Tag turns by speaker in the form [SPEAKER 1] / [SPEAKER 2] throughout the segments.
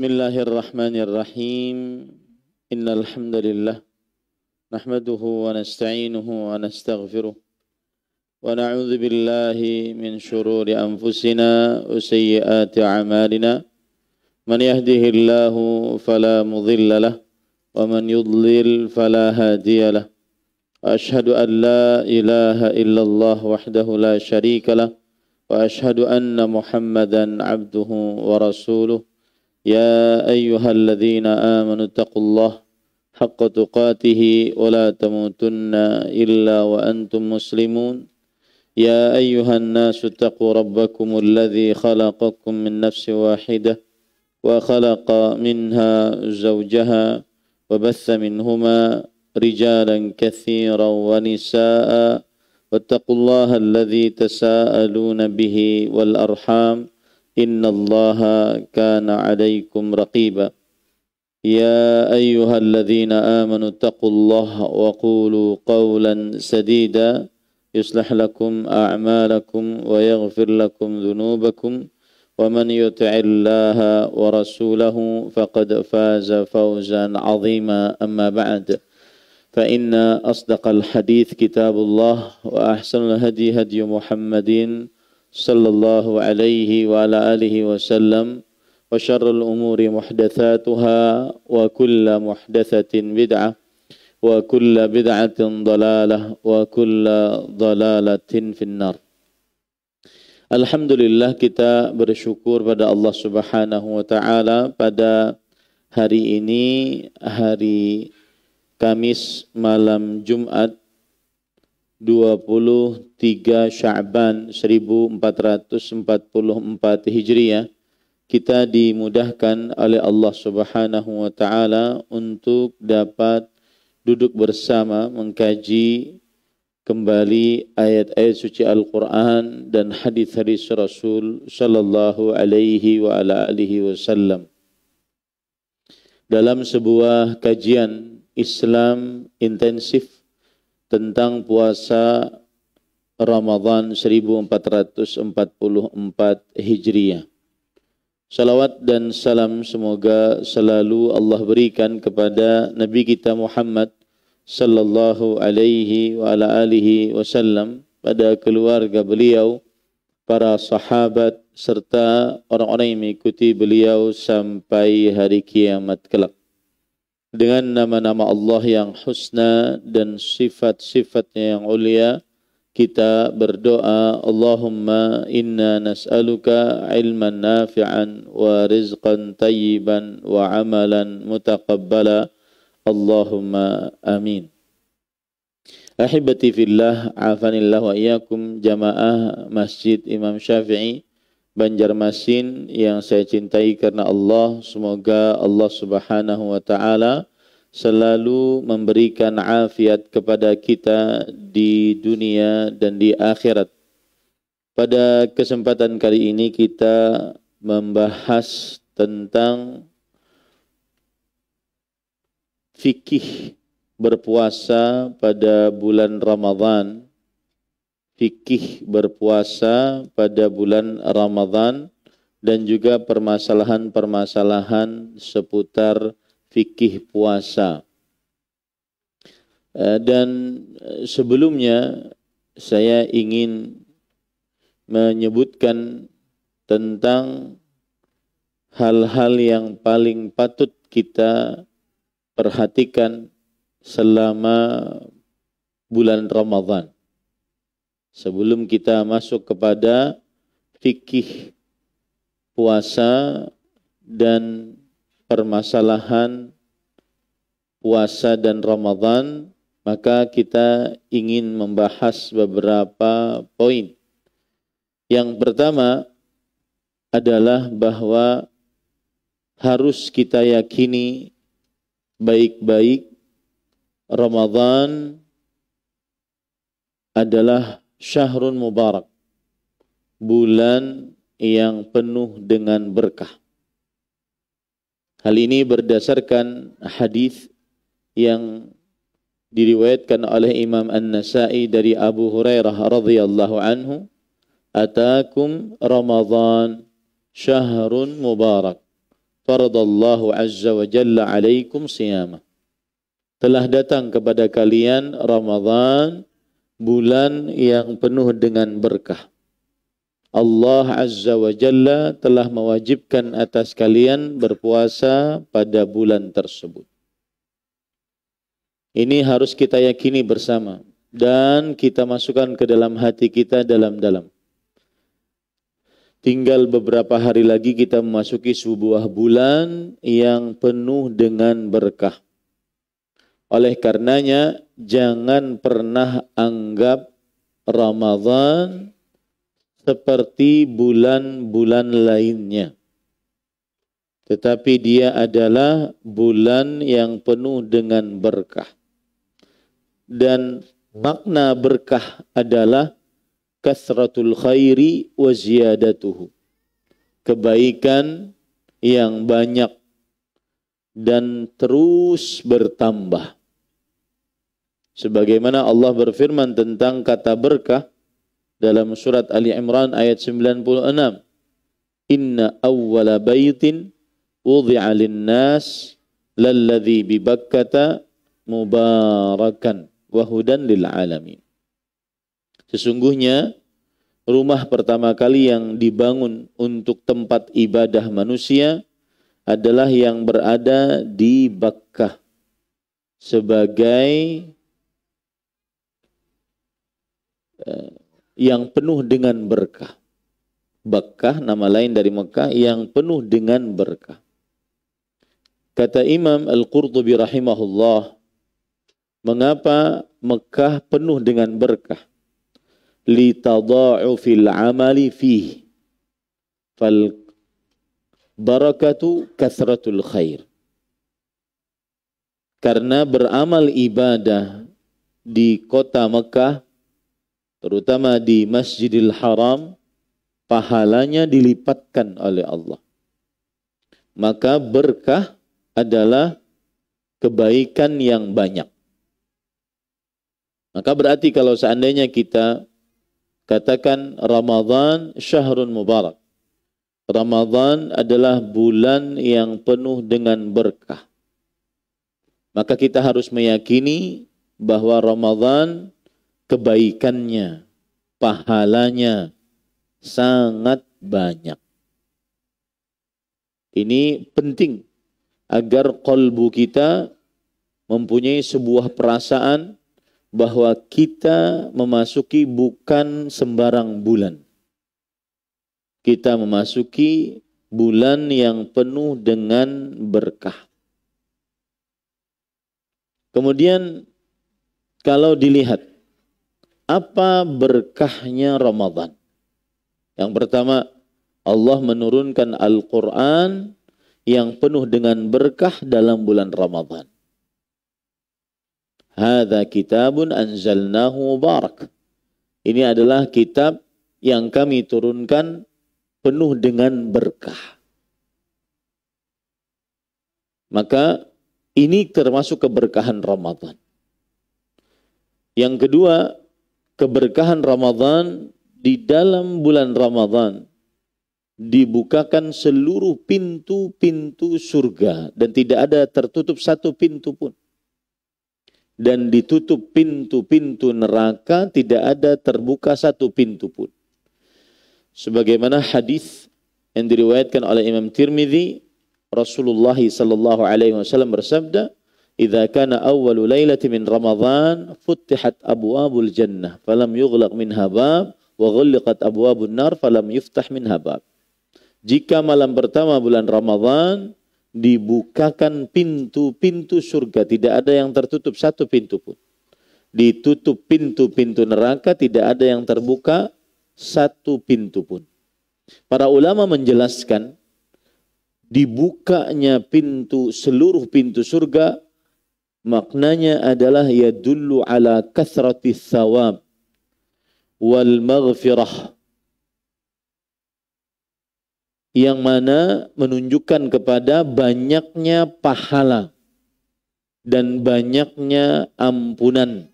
[SPEAKER 1] Bismillahirrahmanirrahim. Innal hamdalillah nahmaduhu wa nasta'inuhu wa nastaghfiruh wa na'udzu billahi min shururi anfusina wa sayyiati a'malina. Man yahdihillahu fala mudilla lahu wa man yudlil fala hadiya lahu. Ashhadu an la ilaha illallah wahdahu la syarika lahu wa ashhadu anna Muhammadan 'abduhu wa rasuluh. يا أيها الذين آمنوا اتقوا الله حق تقاته ولا تموتن إلا وأنتم مسلمون يا أيها الناس اتقوا ربكم الذي خلقكم من نفس واحدة وخلق منها زوجها وبث منهما رجالا كثيرا ونساء واتقوا الله الذي تساءلون به والأرحام إن الله كان عليكم رقيبا يا أيها الذين آمنوا اتقوا الله وقولوا قولا سديدا يصلح لكم أعمالكم ويغفر لكم ذنوبكم ومن يطع الله ورسوله فقد فاز فوزا عظيما أما بعد فإن أصدق الحديث كتاب الله وأحسن الهدي هدي محمد sallallahu alaihi wa ala alihi wasallam wa syarrul umuri muhdatsatuha wa kullu muhdatsatin bid'ah wa kullu bid'atin dhalalah wa kullu dhalalatin finnar. Alhamdulillah, kita bersyukur pada Allah Subhanahu wa taala pada hari ini, hari Kamis malam Jumat 23 Sya'ban 1444 Hijriah, kita dimudahkan oleh Allah Subhanahu wa taala untuk dapat duduk bersama mengkaji kembali ayat-ayat suci Al-Qur'an dan hadis-hadis Rasul sallallahu alaihi wa ala alihi wasallam dalam sebuah kajian Islam intensif tentang puasa Ramadan 1444 Hijriah. Salawat dan salam semoga selalu Allah berikan kepada Nabi kita Muhammad sallallahu alaihi wa ala alihi wasallam, pada keluarga beliau, para sahabat serta orang-orang yang mengikuti beliau sampai hari kiamat kelak. Dengan nama-nama Allah yang husna dan sifat-sifatnya yang ulia, kita berdoa, Allahumma inna nas'aluka ilman nafi'an wa rizqan tayyiban wa amalan mutaqabbala. Allahumma amin. Ahibati fillah, afanillah wa iyyakum, jamaah Masjid Imam Syafi'i Banjarmasin yang saya cintai karena Allah. Semoga Allah Subhanahu wa taala selalu memberikan afiat kepada kita di dunia dan di akhirat. Pada kesempatan kali ini kita membahas tentang fikih berpuasa pada bulan Ramadan. Fikih berpuasa pada bulan Ramadan dan juga permasalahan-permasalahan seputar fikih puasa. Dan sebelumnya saya ingin menyebutkan tentang hal-hal yang paling patut kita perhatikan selama bulan Ramadan. Sebelum kita masuk kepada fikih puasa dan permasalahan puasa dan Ramadan, maka kita ingin membahas beberapa poin. Yang pertama adalah bahwa harus kita yakini baik-baik Ramadan adalah syahrun mubarak, bulan yang penuh dengan berkah. Hal ini berdasarkan hadis yang diriwayatkan oleh Imam An-Nasa'i dari Abu Hurairah radhiyallahu anhu, "Atakum Ramadan syahrun mubarak, faradallahu azza wa jalla alaikum siyama. Telah datang kepada kalian Ramadan, bulan yang penuh dengan berkah. Allah azza wa jalla telah mewajibkan atas kalian berpuasa pada bulan tersebut. Ini harus kita yakini bersama dan kita masukkan ke dalam hati kita dalam-dalam. Tinggal beberapa hari lagi kita memasuki sebuah bulan yang penuh dengan berkah. Oleh karenanya, jangan pernah anggap Ramadan seperti bulan-bulan lainnya. Tetapi dia adalah bulan yang penuh dengan berkah. Dan makna berkah adalah kasratul khairi wa ziyadatuhu. Kebaikan yang banyak dan terus bertambah. Sebagaimana Allah berfirman tentang kata berkah dalam surat Ali Imran ayat 96. Inna awwala baitin wudi'a lin-nas lalladzi bi Bakkata mubarakan wa hudan lil alamin. Sesungguhnya rumah pertama kali yang dibangun untuk tempat ibadah manusia adalah yang berada di Bakkah sebagai yang penuh dengan berkah. Bakkah nama lain dari Mekah yang penuh dengan berkah. Kata Imam Al-Qurtubi rahimahullah, mengapa Mekah penuh dengan berkah? Li tada'ufil amali fihi fal barakatu kasratul khair. Karena beramal ibadah di kota Mekah, terutama di Masjidil Haram, pahalanya dilipatkan oleh Allah. Maka berkah adalah kebaikan yang banyak. Maka berarti kalau seandainya kita katakan Ramadan syahrun mubarak, Ramadan adalah bulan yang penuh dengan berkah, maka kita harus meyakini bahwa Ramadan kebaikannya, pahalanya sangat banyak. Ini penting agar qalbu kita mempunyai sebuah perasaan bahwa kita memasuki bukan sembarang bulan. Kita memasuki bulan yang penuh dengan berkah. Kemudian kalau dilihat apa berkahnya Ramadan? Yang pertama, Allah menurunkan Al-Quran yang penuh dengan berkah dalam bulan Ramadan. Hadza kitabun anzalnahu mubarak. Ini adalah kitab yang kami turunkan penuh dengan berkah. Maka ini termasuk keberkahan Ramadan. Yang kedua, keberkahan Ramadan, di dalam bulan Ramadan dibukakan seluruh pintu-pintu surga dan tidak ada tertutup satu pintu pun. Dan ditutup pintu-pintu neraka, tidak ada terbuka satu pintu pun. Sebagaimana hadis yang diriwayatkan oleh Imam Tirmidzi, Rasulullah sallallahu alaihi wasallam bersabda, "Idza kana awwalu lailati min Ramadan, futtihat abwabul jannah, falam yughlaq minha bab, wa ghulqat abwabun nar, falam yuftah minha bab." Jika malam pertama bulan Ramadan dibukakan pintu-pintu surga, tidak ada yang tertutup satu pintu pun. Ditutup pintu-pintu neraka, tidak ada yang terbuka satu pintu pun. Para ulama menjelaskan dibukanya pintu, seluruh pintu surga, maknanya adalah yadullu ala kathratis thawab wal maghfirah, yang mana menunjukkan kepada banyaknya pahala dan banyaknya ampunan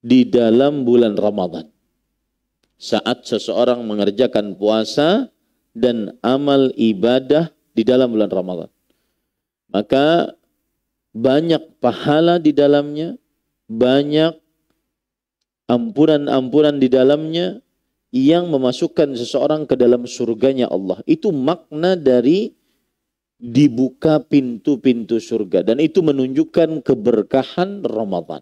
[SPEAKER 1] di dalam bulan Ramadan. Saat seseorang mengerjakan puasa dan amal ibadah di dalam bulan Ramadan. Maka banyak pahala di dalamnya, banyak ampunan-ampunan di dalamnya yang memasukkan seseorang ke dalam surganya Allah. Itu makna dari dibuka pintu-pintu surga. Dan itu menunjukkan keberkahan Ramadan.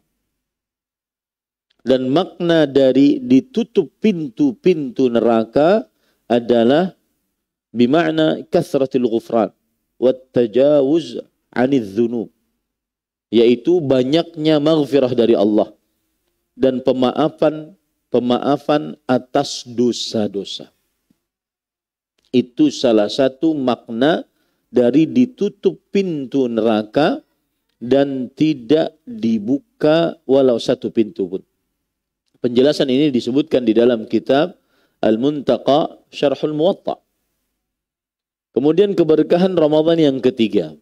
[SPEAKER 1] Dan makna dari ditutup pintu-pintu neraka adalah bima'na kasratil ghufran wat tajawuz 'anil dzunub, yaitu banyaknya maghfirah dari Allah dan pemaafan atas dosa-dosa. Itu salah satu makna dari ditutup pintu neraka dan tidak dibuka walau satu pintu pun. Penjelasan ini disebutkan di dalam kitab Al-Muntaqa Syarhul Muwatta. Kemudian keberkahan Ramadan yang ketiga.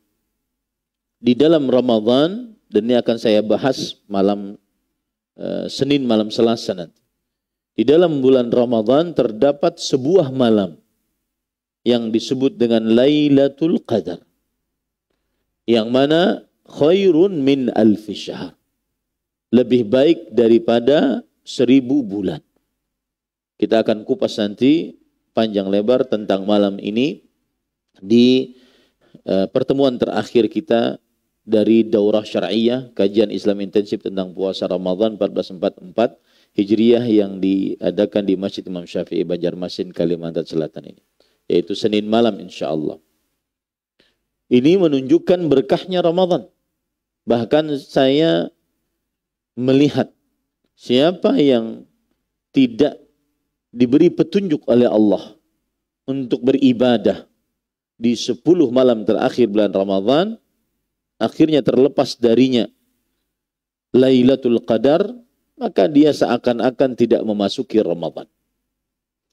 [SPEAKER 1] Di dalam Ramadan, dan ini akan saya bahas malam Senin malam Selasa nanti. Di dalam bulan Ramadan terdapat sebuah malam yang disebut dengan Lailatul Qadar. Yang mana khairun min alfi syahr. Lebih baik daripada 1000 bulan. Kita akan kupas nanti panjang lebar tentang malam ini di pertemuan terakhir kita dari Daurah Syar'iyah, kajian Islam intensif tentang puasa Ramadan 1444 Hijriah yang diadakan di Masjid Imam Syafi'i Banjarmasin, Kalimantan Selatan ini. Yaitu Senin malam insyaAllah. Ini menunjukkan berkahnya Ramadan. Bahkan saya melihat siapa yang tidak diberi petunjuk oleh Allah untuk beribadah di 10 malam terakhir bulan Ramadan, akhirnya terlepas darinya Lailatul Qadar, maka dia seakan-akan tidak memasuki Ramadan.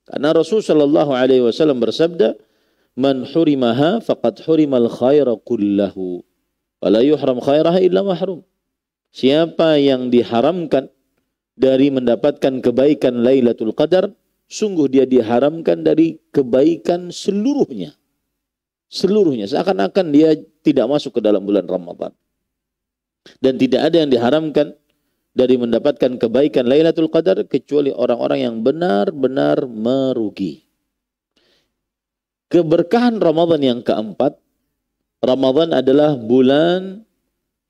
[SPEAKER 1] Karena Rasulullah sallallahu alaihi wasallam bersabda, "Man hurimaha faqad hurimal khaira kullahu, wa la yuhram khairaha illa mahrum." Siapa yang diharamkan dari mendapatkan kebaikan Lailatul Qadar, sungguh dia diharamkan dari kebaikan seluruhnya. Seluruhnya, seakan-akan dia tidak masuk ke dalam bulan Ramadan. Dan tidak ada yang diharamkan dari mendapatkan kebaikan Lailatul Qadar kecuali orang-orang yang benar-benar merugi. Keberkahan Ramadan yang keempat, Ramadan adalah bulan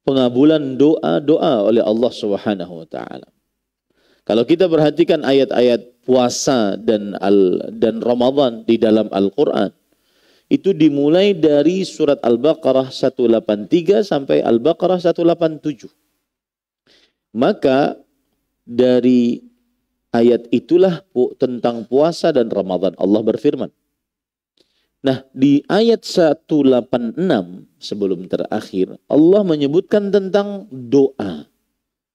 [SPEAKER 1] pengabulan doa-doa oleh Allah Subhanahu wa taala. Kalau kita perhatikan ayat-ayat puasa dan Ramadan di dalam Al-Qur'an, itu dimulai dari surat Al-Baqarah 183 sampai Al-Baqarah 187. Maka dari ayat itulah tentang puasa dan Ramadan Allah berfirman. Nah, di ayat 186 sebelum terakhir Allah menyebutkan tentang doa.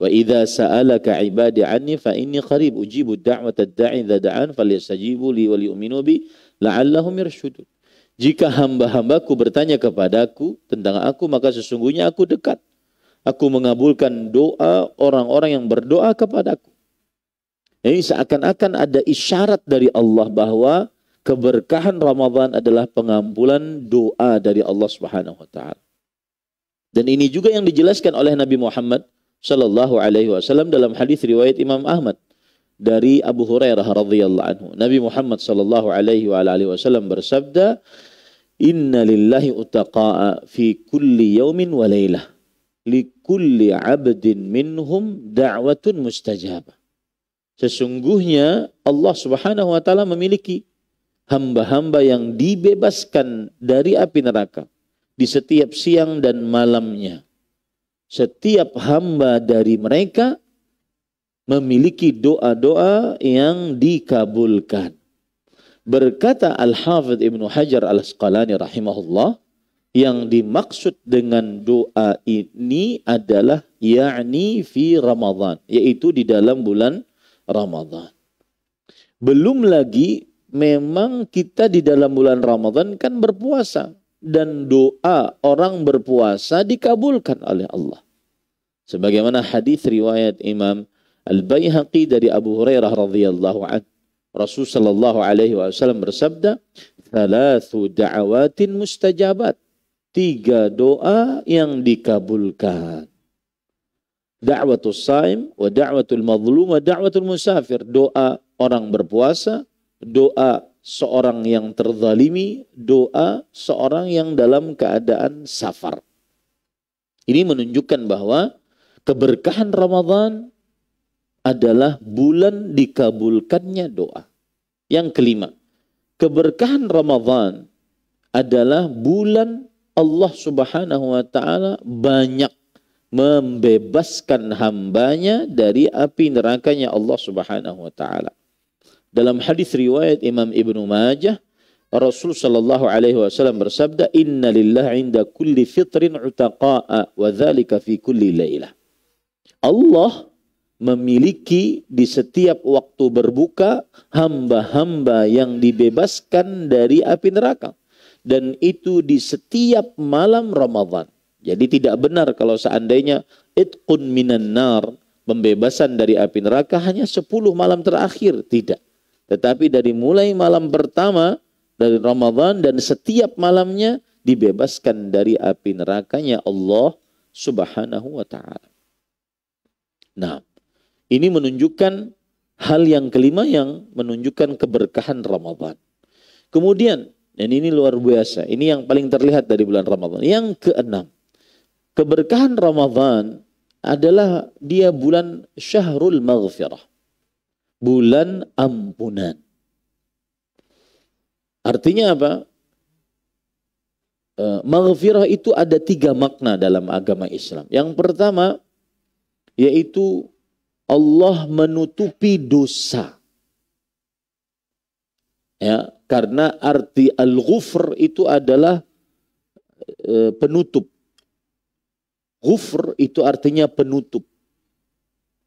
[SPEAKER 1] Wa idza sa'alaka 'ibadi 'anni fa inni qarib ujibu da'watad da'i idza da'an falyastajibu li wa liyu'minu bi la'allahum yarshudun. Jika hamba-hambaku bertanya kepadaku tentang aku, maka sesungguhnya aku dekat. Aku mengabulkan doa orang-orang yang berdoa kepadaku. Ini seakan-akan ada isyarat dari Allah bahwa keberkahan Ramadan adalah pengampunan doa dari Allah Subhanahu wa taala. Dan ini juga yang dijelaskan oleh Nabi Muhammad sallallahu alaihi wasallam dalam hadis riwayat Imam Ahmad dari Abu Hurairah radhiyallahu anhu. Nabi Muhammad sallallahu alaihi wasallam bersabda, "Inna lillahi utaqa'a fi kulli yawmin wa lailah, li kulli 'abdin minhum da'watun mustajabah." Sesungguhnya Allah Subhanahu wa taala memiliki hamba-hamba yang dibebaskan dari api neraka di setiap siang dan malamnya. Setiap hamba dari mereka memiliki doa-doa yang dikabulkan. Berkata Al-Hafidh Ibnu Hajar Al-Asqalani rahimahullah, yang dimaksud dengan doa ini adalah yakni fi Ramadan, yaitu di dalam bulan Ramadan. Belum lagi memang kita di dalam bulan Ramadan kan berpuasa, dan doa orang berpuasa dikabulkan oleh Allah. Sebagaimana hadis riwayat Imam Al-Baihaqi dari Abu Hurairah radhiyallahu anhu, Rasul sallallahu alaihi wasallam bersabda, thalathu da'awatin mustajabat. 3 doa yang dikabulkan. Da'watul saim, wa da'watul mazlum, wa da'watul musafir. Doa orang berpuasa, doa seorang yang terzalimi, doa seorang yang dalam keadaan safar. Ini menunjukkan bahwa keberkahan Ramadan adalah bulan dikabulkannya doa. Yang kelima, keberkahan Ramadan adalah bulan Allah Subhanahu wa ta'ala banyak membebaskan hambanya dari api nerakanya Allah Subhanahu wa ta'ala. Dalam hadis riwayat Imam Ibnu Majah, Rasul sallallahu alaihi wasallam bersabda, "Inna lillahi 'inda kulli fitrin 'utaqa'a wa dzalika fi kulli lailah." Allah memiliki di setiap waktu berbuka hamba-hamba yang dibebaskan dari api neraka. Dan itu di setiap malam Ramadan. Jadi tidak benar kalau seandainya itqun minan nar, pembebasan dari api neraka hanya 10 malam terakhir. Tidak. Tetapi dari mulai malam pertama dari Ramadan dan setiap malamnya dibebaskan dari api nerakanya Allah Subhanahu wa ta'ala. Nah, ini menunjukkan hal yang kelima yang menunjukkan keberkahan Ramadan. Kemudian, dan ini luar biasa, ini yang paling terlihat dari bulan Ramadan. Yang keenam, keberkahan Ramadan adalah dia bulan syahrul maghfirah. Bulan ampunan. Artinya apa? Maghfirah itu ada 3 makna dalam agama Islam. Yang pertama, yaitu Allah menutupi dosa. Ya, karena arti al-ghufr itu adalah penutup. Ghufr itu artinya penutup.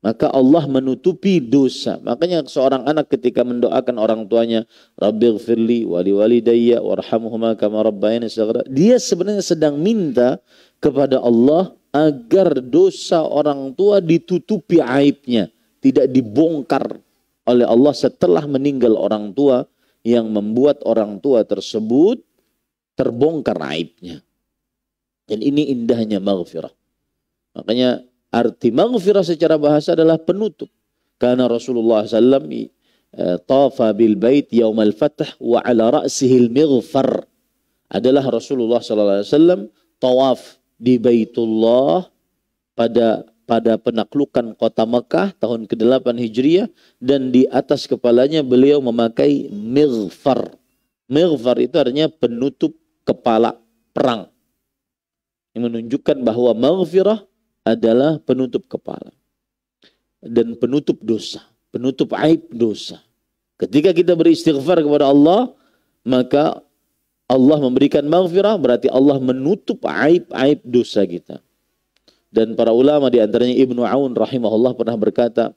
[SPEAKER 1] Maka Allah menutupi dosa. Makanya seorang anak ketika mendoakan orang tuanya, Rabbighfirli wa liwalidayya warhamhuma kama rabbayani shaghira, dia sebenarnya sedang minta kepada Allah agar dosa orang tua ditutupi aibnya, tidak dibongkar oleh Allah setelah meninggal orang tua, yang membuat orang tua tersebut terbongkar aibnya. Dan ini indahnya maghfirah. Makanya arti maghfirah secara bahasa adalah penutup. Karena Rasulullah SAW tafa bil bait yaumal fath wa ala ra'sihil mighfar. Adalah Rasulullah SAW tawaf di Baitullah pada penaklukan kota Mekah tahun ke-8 Hijriah, dan di atas kepalanya beliau memakai mighfar. Mighfar itu artinya penutup kepala perang. Ini menunjukkan bahwa maghfirah adalah penutup kepala dan penutup dosa, penutup aib dosa. Ketika kita beristighfar kepada Allah, maka Allah memberikan maghfirah, berarti Allah menutup aib-aib dosa kita. Dan para ulama di antaranya Ibnu Aun rahimahullah pernah berkata,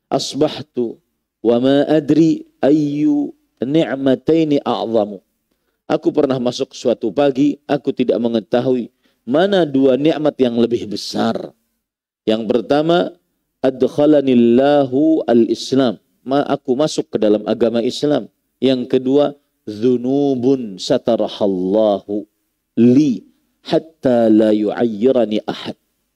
[SPEAKER 1] "Asbahtu wa ma adri ayyu ni'mataini a'zamu." Aku pernah masuk suatu pagi, aku tidak mengetahui mana 2 nikmat yang lebih besar. Yang pertama, adkhalanillahu al-Islam. Aku masuk ke dalam agama Islam. Yang kedua, dzunubun satarahallahu li hatta la yu'ayyirani ahad.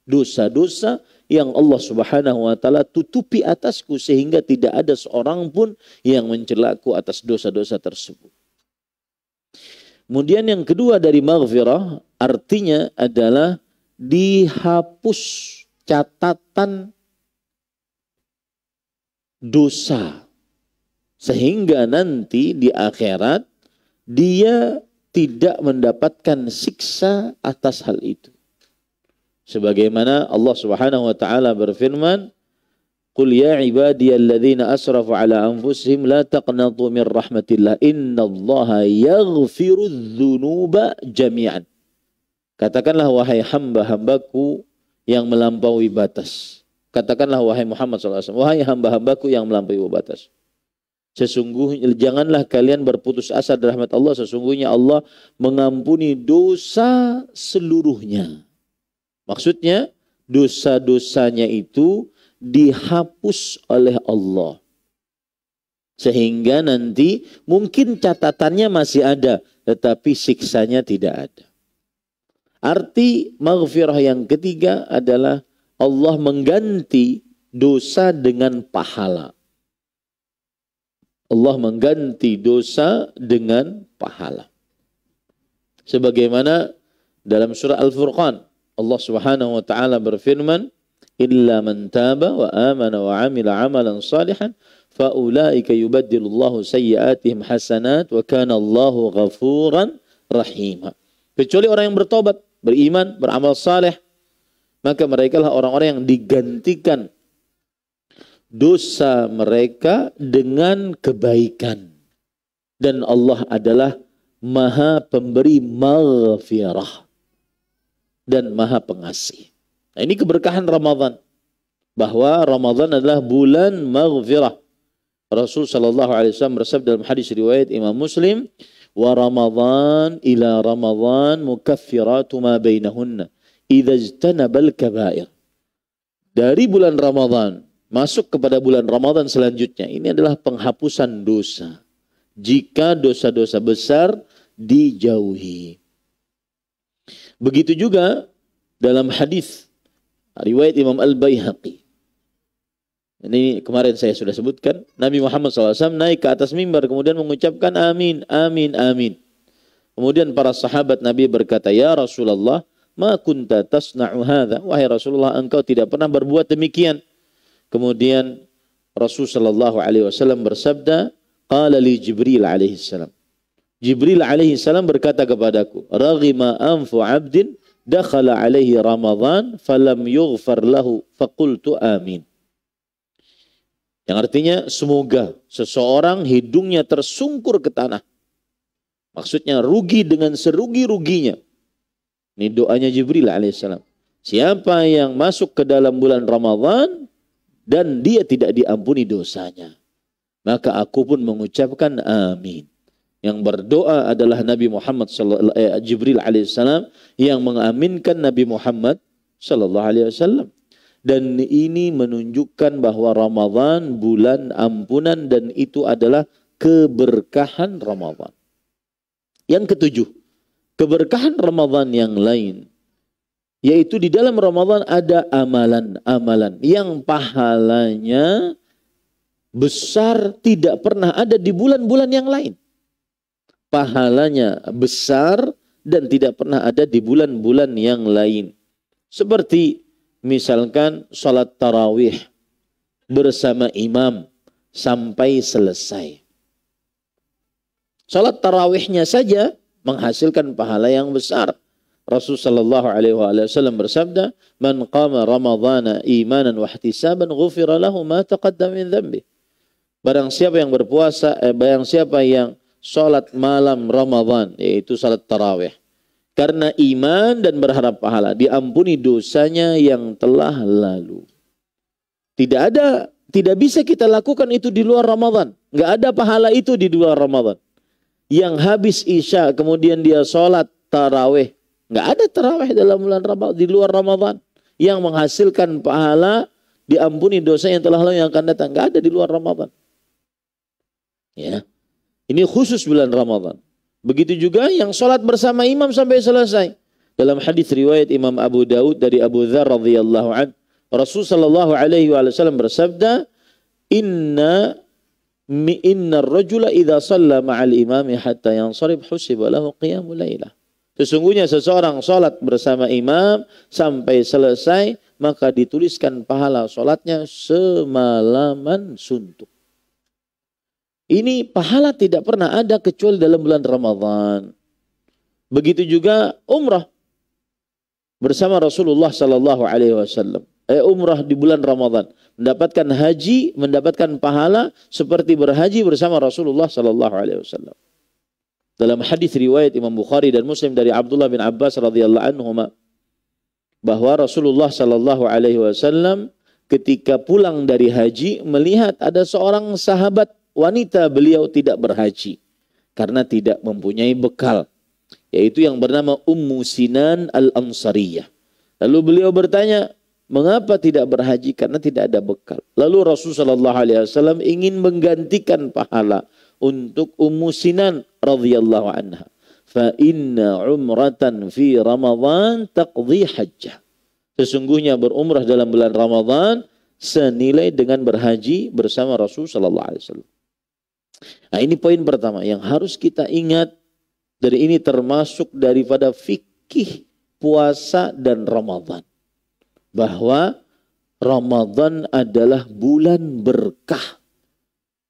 [SPEAKER 1] Dosa-dosa yang Allah Subhanahu wa ta'ala tutupi atasku sehingga tidak ada seorang pun yang mencelaku atas dosa-dosa tersebut. Kemudian yang kedua dari maghfirah artinya adalah dihapus catatan dosa. Sehingga nanti di akhirat dia tidak mendapatkan siksa atas hal itu. Sebagaimana Allah Subhanahu wa ta'ala berfirman, "Qul ya ibadiyalladzina asrafu ala anfusihim la taqnatu min rahmatillah innallaha yaghfirudz dzunuba jami'an." Katakanlah wahai hamba-hambaku yang melampaui batas. Katakanlah wahai Muhammad SAW, wahai hamba-hambaku yang melampaui batas. Sesungguhnya janganlah kalian berputus asa dari rahmat Allah, sesungguhnya Allah mengampuni dosa seluruhnya. Maksudnya dosa-dosanya itu dihapus oleh Allah. Sehingga nanti mungkin catatannya masih ada, tetapi siksanya tidak ada. Arti maghfirah yang ketiga adalah Allah mengganti dosa dengan pahala. Allah mengganti dosa dengan pahala. Sebagaimana dalam surah Al-Furqan, Allah Subhanahu wa taala berfirman, "Illa man taba wa amana wa 'amila 'amalan shalihan faulaika yubaddilullahu sayyi'atihim hasanat wa kana Allahu ghafuran rahima." Kecuali orang yang bertobat, beriman, beramal saleh, maka mereka lah orang-orang yang digantikan dosa mereka dengan kebaikan. Dan Allah adalah Maha Pemberi maghfirah dan Maha Pengasih. Nah, ini keberkahan Ramadan. Bahwa Ramadan adalah bulan maghfirah. Rasul sallallahu alaihi wasallam bersabda dalam hadis riwayat Imam Muslim, "Wa Ramadan ila Ramadan mukaffiratu ma bainahunna idza ijtanabal kaba'ir." Dari bulan Ramadan masuk kepada bulan Ramadan selanjutnya, ini adalah penghapusan dosa. Jika dosa-dosa besar dijauhi. Begitu juga dalam hadis riwayat Imam Al-Baihaqi. Ini kemarin saya sudah sebutkan. Nabi Muhammad SAW naik ke atas mimbar kemudian mengucapkan amin, amin, amin. Kemudian para sahabat Nabi berkata, "Ya Rasulullah, ma kunta tasna'u hadha?" Wahai Rasulullah, engkau tidak pernah berbuat demikian. Kemudian Rasul sallallahu alaihi wasallam bersabda, qala li Jibril alaihi salam. Jibril alaihi salam berkata kepadaku, "Raghima anfu 'abdin dakhala alaihi Ramadan falam yughfar lahu faqultu amin." Yang artinya semoga seseorang hidungnya tersungkur ke tanah. Maksudnya rugi dengan serugi-ruginya. Ini doanya Jibril alaihissalam. Siapa yang masuk ke dalam bulan Ramadan dan dia tidak diampuni dosanya, maka aku pun mengucapkan amin. Yang berdoa adalah Nabi Muhammad Jibril alaihissalam yang mengaminkan Nabi Muhammad sallallahu alaihi wasallam. Dan ini menunjukkan bahwa Ramadan bulan ampunan dan itu adalah keberkahan Ramadan. Yang ketujuh, keberkahan Ramadan yang lain, yaitu di dalam Ramadan ada amalan-amalan yang pahalanya besar tidak pernah ada di bulan-bulan yang lain. Pahalanya besar dan tidak pernah ada di bulan-bulan yang lain. Seperti misalkan salat tarawih bersama imam sampai selesai. Salat tarawihnya saja menghasilkan pahala yang besar. Rasulullah sallallahu alaihi wasallam bersabda, "Man qama ramadhana imanan wa ihtisaban ghufira lahu ma taqaddama min dhanbi." Barang siapa yang berpuasa, barang siapa yang salat malam Ramadan, yaitu salat tarawih, karena iman dan berharap pahala, diampuni dosanya yang telah lalu. Tidak bisa kita lakukan itu di luar Ramadan. Nggak ada pahala itu di luar Ramadan. Yang habis Isya kemudian dia sholat tarawih. Nggak ada tarawih dalam bulan Ramadan, di luar Ramadan. Yang menghasilkan pahala, diampuni dosa yang telah lalu yang akan datang. Nggak ada di luar Ramadan. Ya. Ini khusus bulan Ramadan. Begitu juga yang sholat bersama imam sampai selesai. Dalam hadis riwayat Imam Abu Daud dari Abu Dzar radhiyallahu an, Rasul sallallahu alaihi wasallam bersabda, "Inna ar-rajula idza shalla ma'al imami hatta yansarif husiba lahu qiyamul lailah." Sesungguhnya seseorang sholat bersama imam sampai selesai, maka dituliskan pahala sholatnya semalaman suntuk. Ini pahala tidak pernah ada kecuali dalam bulan Ramadan. Begitu juga umrah bersama Rasulullah sallallahu alaihi wasallam. Umrah di bulan Ramadan, mendapatkan haji, mendapatkan pahala seperti berhaji bersama Rasulullah sallallahu alaihi wasallam. Dalam hadis riwayat Imam Bukhari dan Muslim dari Abdullah bin Abbas radhiyallahu anhuma, bahwa Rasulullah sallallahu alaihi wasallam ketika pulang dari haji melihat ada seorang sahabat wanita beliau tidak berhaji karena tidak mempunyai bekal, yaitu yang bernama Ummu Sinan Al-Ansariyah. Lalu beliau bertanya, Mengapa tidak berhaji? Karena tidak ada bekal. Lalu Rasulullah SAW ingin menggantikan pahala untuk Ummu Sinan radhiyallahu anha. Fa inna umratan fi Ramadan taqdi hajjah. Sesungguhnya berumrah dalam bulan Ramadan senilai dengan berhaji bersama Rasul sallallahu alaihi wasallam. Nah, ini poin pertama yang harus kita ingat. Dari ini termasuk daripada fikih puasa dan Ramadan. Bahwa Ramadan adalah bulan berkah.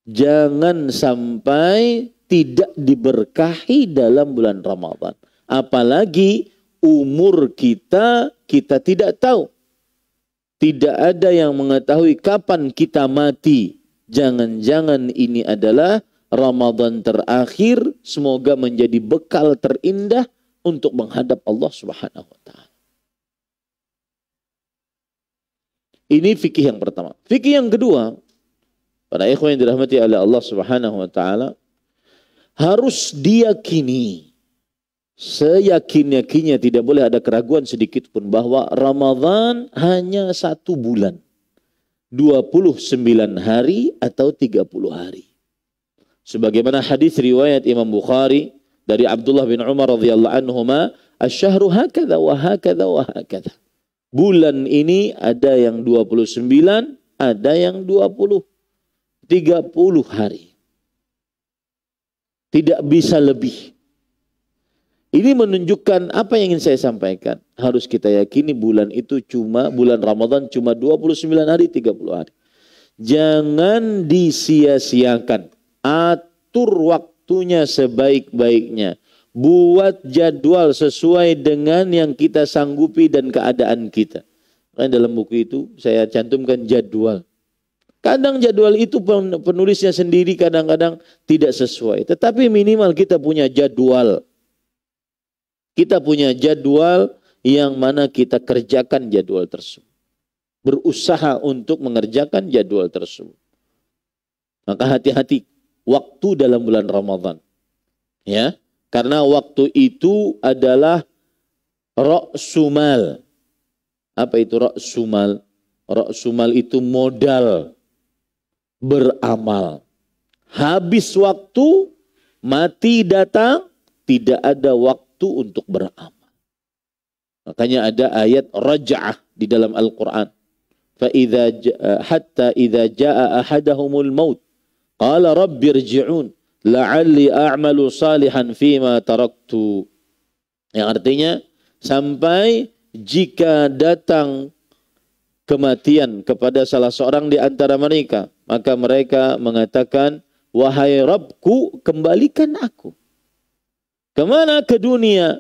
[SPEAKER 1] Jangan sampai tidak diberkahi dalam bulan Ramadan. Apalagi umur kita tidak tahu. Tidak ada yang mengetahui kapan kita mati. Jangan-jangan ini adalah Ramadan terakhir. Semoga menjadi bekal terindah untuk menghadap Allah Subhanahu wa Ta'ala. Ini fikih yang pertama. Fikih yang kedua, para ikhwan yang dirahmati oleh Allah Subhanahu wa Ta'ala, harus diyakini, seyakin-yakinnya, tidak boleh ada keraguan sedikit pun bahwa Ramadan hanya 1 bulan, 29 hari atau 30 hari. Sebagaimana hadis riwayat Imam Bukhari dari Abdullah bin Umar radhiyallahu anhuma, "Asy-syahru hakadha wa hakadha wa hakadha." Bulan ini ada yang 29, ada yang 20, 30 hari. Tidak bisa lebih. Ini menunjukkan apa yang ingin saya sampaikan. Harus kita yakini bulan Ramadan cuma 29 hari, 30 hari. Jangan disia-siakan. Atur waktunya sebaik-baiknya. Buat jadwal sesuai dengan yang kita sanggupi dan keadaan kita. Karena dalam buku itu saya cantumkan jadwal. Kadang jadwal itu penulisnya sendiri kadang-kadang tidak sesuai. Tetapi minimal kita punya jadwal. Kita punya jadwal yang mana kita kerjakan jadwal tersebut. Berusaha untuk mengerjakan jadwal tersebut. Maka hati-hati waktu dalam bulan Ramadan. Ya. Karena waktu itu adalah ra'sumal. Apa itu ra'sumal? Ra'sumal itu modal beramal. Habis waktu, mati datang, tidak ada waktu untuk beramal. Makanya ada ayat raja'ah di dalam Al-Quran. Hatta idza jaa ahadahumul maut qala rabbi irji'un la'alli a'malu salihan fima taraktu. Yang artinya sampai jika datang kematian kepada salah seorang di antara mereka, maka mereka mengatakan, wahai Rabbku, kembalikan aku. Kemana? Ke dunia.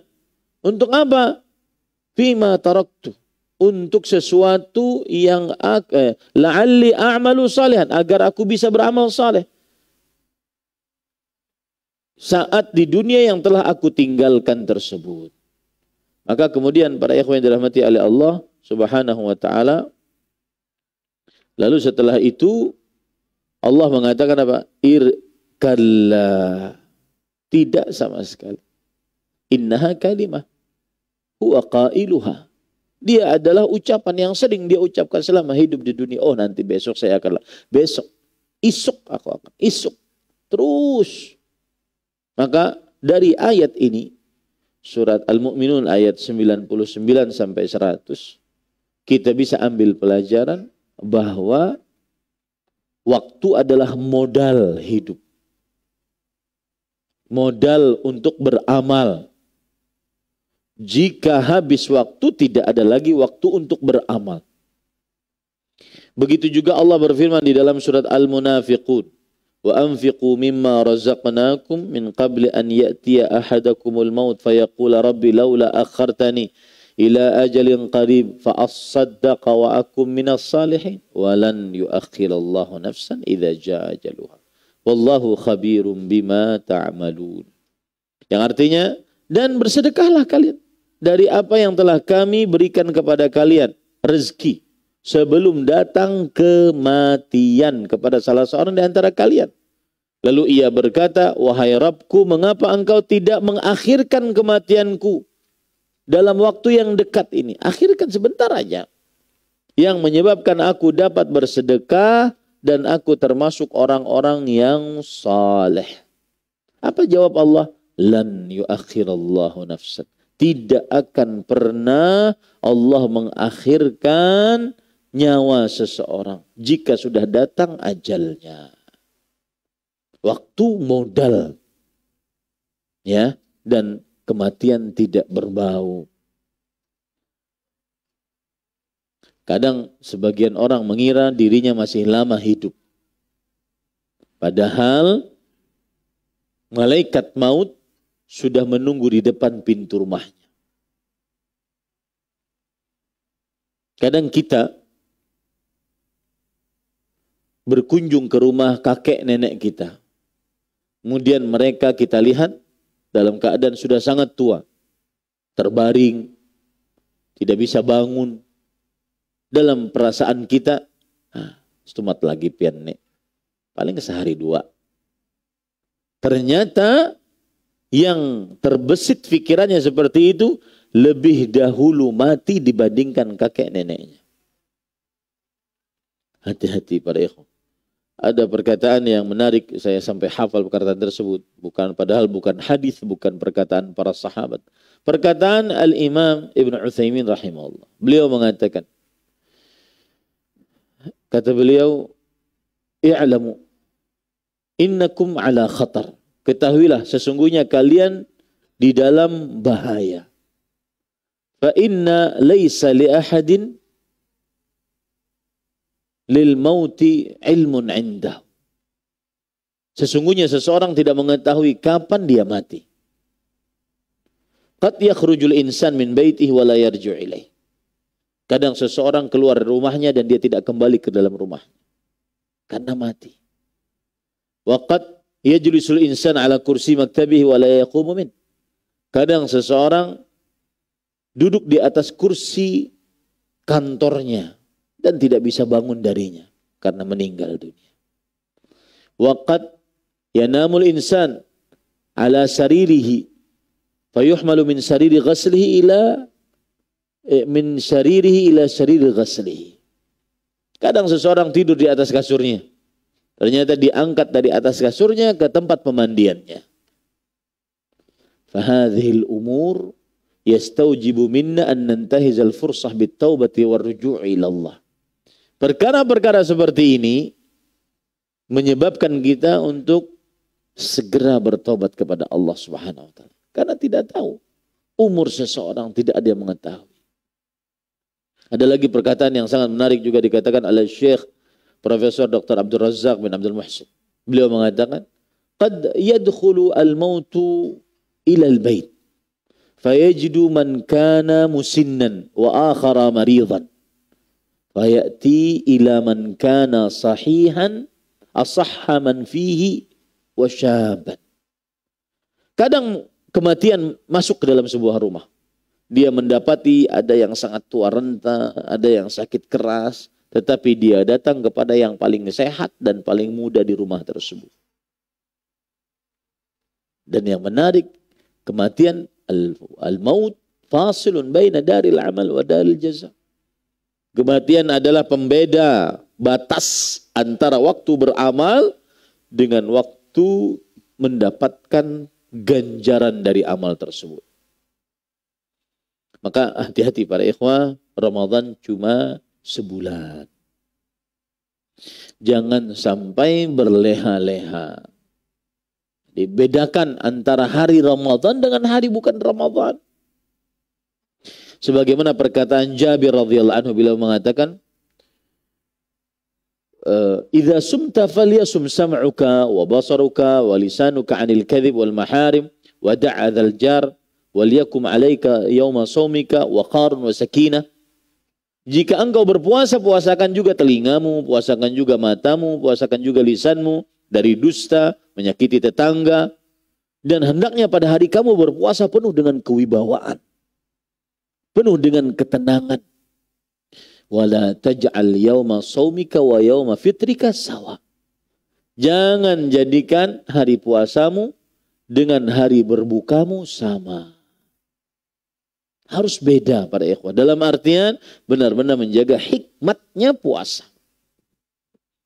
[SPEAKER 1] Untuk apa? Fima taraktu. Untuk sesuatu yang la'alli a'malu salihan, agar aku bisa beramal saleh. Saat di dunia yang telah aku tinggalkan tersebut. Maka kemudian para ikhwan yang dirahmati oleh Allah Subhanahu wa Ta'ala, lalu setelah itu Allah mengatakan apa? Kalla. Tidak sama sekali. Innaha kalimah huwa qailuha. Dia adalah ucapan yang sering dia ucapkan selama hidup di dunia. Oh, nanti besok saya akan, besok, isuk aku akan, isuk. Terus. Maka dari ayat ini, surat Al-Mu'minun ayat 99 sampai 100, kita bisa ambil pelajaran bahwa waktu adalah modal hidup. Modal untuk beramal. Jika habis waktu, tidak ada lagi waktu untuk beramal. Begitu juga Allah berfirman di dalam surat Al-Munafiqun. Wa anfiqu mimma razaqnakum min qabli an ya'tiya ahadakumul maut fayaqula rabbi laula akhartani ila ajalin qarib fa asaddaqa wa akum minas salihin wa lan yuakhirallahu nafsan idza jaa ajaluha wallahu khabirum bima ta'malun. Yang artinya, dan bersedekahlah kalian dari apa yang telah kami berikan kepada kalian rezeki sebelum datang kematian kepada salah seorang di antara kalian. Lalu ia berkata, wahai Rabbku, mengapa engkau tidak mengakhirkan kematianku dalam waktu yang dekat ini? Akhirkan sebentar aja. yang menyebabkan aku dapat bersedekah dan aku termasuk orang-orang yang saleh. Apa jawab Allah? Lan yuakhirallahu nafsan. Tidak akan pernah Allah mengakhirkan nyawa seseorang jika sudah datang ajalnya. Waktu modal, ya, dan kematian tidak berbau. Kadang sebagian orang mengira dirinya masih lama hidup. Padahal malaikat maut sudah menunggu di depan pintu rumahnya. Kadang kita berkunjung ke rumah kakek nenek kita. Kemudian mereka kita lihat dalam keadaan sudah sangat tua. Terbaring, tidak bisa bangun. Dalam perasaan kita, setumat lagi pian nek. Paling sehari dua. Ternyata yang terbesit pikirannya seperti itu lebih dahulu mati dibandingkan kakek neneknya. Hati-hati para ikhwan. Ada perkataan yang menarik, saya sampai hafal perkataan tersebut. Padahal bukan hadis, bukan perkataan para sahabat. Perkataan Al-Imam Ibn Utsaimin rahimahullah. Beliau mengatakan, kata beliau, "I'lamu innakum ala khatar." Ketahuilah sesungguhnya kalian di dalam bahaya. Fa inna laisa li ahadin lil mauti ilmun indah. Sesungguhnya seseorang tidak mengetahui kapan dia mati. Qad yakhrujul insan min baitihi wa la yarji'u ilaih. Kadang seseorang keluar dari rumahnya dan dia tidak kembali ke dalam rumahnya karena mati. Wa qad yajlisul insan ala kursi maktabihi wa la yaqumu min. Kadang seseorang duduk di atas kursi kantornya dan tidak bisa bangun darinya karena meninggal dunia. Wa qad yanamul insan ala saririhi fayuhmalu min sariri ghaslihi ila min syaririhi ila syariri ghaslihi. Kadang seseorang tidur di atas kasurnya. Ternyata diangkat dari atas kasurnya ke tempat pemandiannya. Fahadhil umur yastaujibu minna an nantahizal fursah bittaubati warruju'i ilallah. Perkara-perkara seperti ini menyebabkan kita untuk segera bertobat kepada Allah Subhanahu wa taala. Karena tidak tahu umur seseorang, tidak ada yang mengetahui. Ada lagi perkataan yang sangat menarik juga dikatakan oleh Syekh Profesor Dr. Abdul Razak bin Abdul Muhsin. Beliau mengatakan, "Qad yadkhulu al-mautu ila al-bait, fayajidu man kana musinnan wa akhara maridan, fayati ila man kana sahihan asahha man fihi wa syaban." Kadang kematian masuk ke dalam sebuah rumah. Dia mendapati ada yang sangat tua renta, ada yang sakit keras, tetapi dia datang kepada yang paling sehat dan paling muda di rumah tersebut. Dan yang menarik, kematian al-maut fasilun baina daril amal wa daril jaza. Kematian adalah pembeda batas antara waktu beramal dengan waktu mendapatkan ganjaran dari amal tersebut. Maka hati-hati para ikhwah, Ramadan cuma sebulan. Jangan sampai berleha-leha. Dibedakan antara hari Ramadan dengan hari bukan Ramadan. Sebagaimana perkataan Jabir radhiyallahu anhu beliau mengatakan, "Idza sumta falyasum sam'uka wa basaruka wa lisanuka 'anil kadhib wal maharim wa da'a dzal jar waliyakum 'alaika yauma shaumika wa qarun wa sakinah." Jika engkau berpuasa, puasakan juga telingamu, puasakan juga matamu, puasakan juga lisanmu dari dusta, menyakiti tetangga. Dan hendaknya pada hari kamu berpuasa penuh dengan kewibawaan, penuh dengan ketenangan. Wala taj'al yauma shaumika wa yauma fitrika sawa. Jangan jadikan hari puasamu dengan hari berbukamu sama. Harus beda para ikhwah. Dalam artian benar-benar menjaga hikmatnya puasa.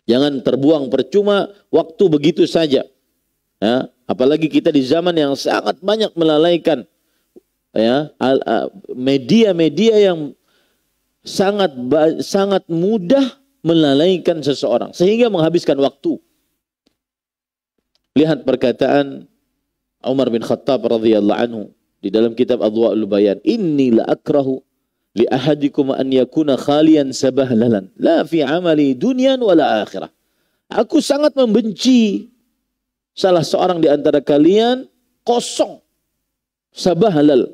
[SPEAKER 1] Jangan terbuang percuma waktu begitu saja. Ya, apalagi kita di zaman yang sangat banyak melalaikan ya, media-media yang sangat mudah melalaikan seseorang sehingga menghabiskan waktu. Lihat perkataan Umar bin Khattab radhiyallahu anhu di dalam kitab Adwa'ul Bayan, inni la akrahu li ahadikum an yakuna khalian sabahlalan la fi amali dunyan wala akhirah. Aku sangat membenci salah seorang di antara kalian kosong, sabahlal,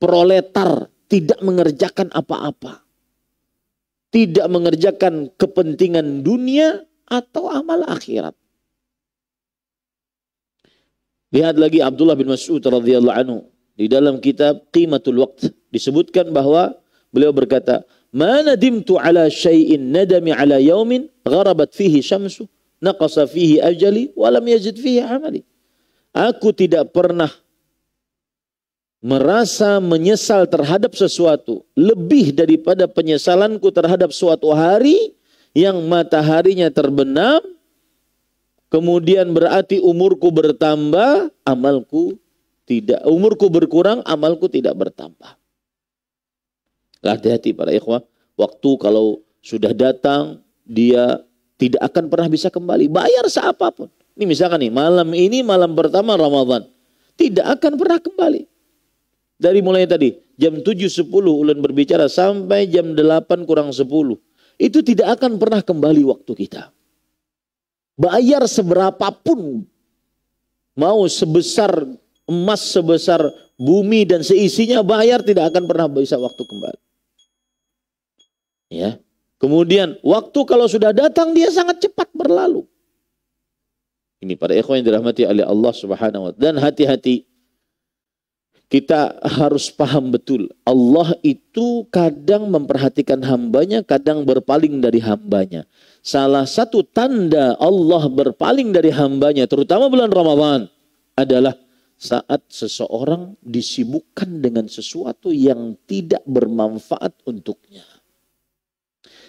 [SPEAKER 1] proletar, tidak mengerjakan apa-apa. Tidak mengerjakan kepentingan dunia atau amal akhirat. Lihat lagi Abdullah bin Mas'ud radhiyallahu anhu di dalam kitab Qimatul Waqt disebutkan bahwa beliau berkata, "Ma nadimtu ala syai'in nadami ala yaumin gharabat fihi syamsu naqasa fihi ajali wa lam yazid fihi amali." Aku tidak pernah merasa menyesal terhadap sesuatu lebih daripada penyesalanku terhadap suatu hari yang mataharinya terbenam, kemudian berarti umurku bertambah, amalku tidak, umurku berkurang, amalku tidak bertambah. Hati-hati para ikhwah, waktu kalau sudah datang, dia tidak akan pernah bisa kembali, bayar seapapun. Ini misalkan nih, malam ini malam pertama Ramadan, tidak akan pernah kembali. Dari mulai tadi, jam 7.10 ulun berbicara sampai jam 8 kurang 10, itu tidak akan pernah kembali waktu kita. Bayar seberapapun, mau sebesar emas, sebesar bumi dan seisinya, bayar tidak akan pernah bisa waktu kembali. Ya. Kemudian waktu kalau sudah datang dia sangat cepat berlalu. Ini para ikhwan yang dirahmati oleh Allah Subhanahu wa taala. Dan hati-hati, kita harus paham betul, Allah itu kadang memperhatikan hambanya, kadang berpaling dari hambanya. Salah satu tanda Allah berpaling dari hambanya, terutama bulan Ramadan, adalah saat seseorang disibukkan dengan sesuatu yang tidak bermanfaat untuknya.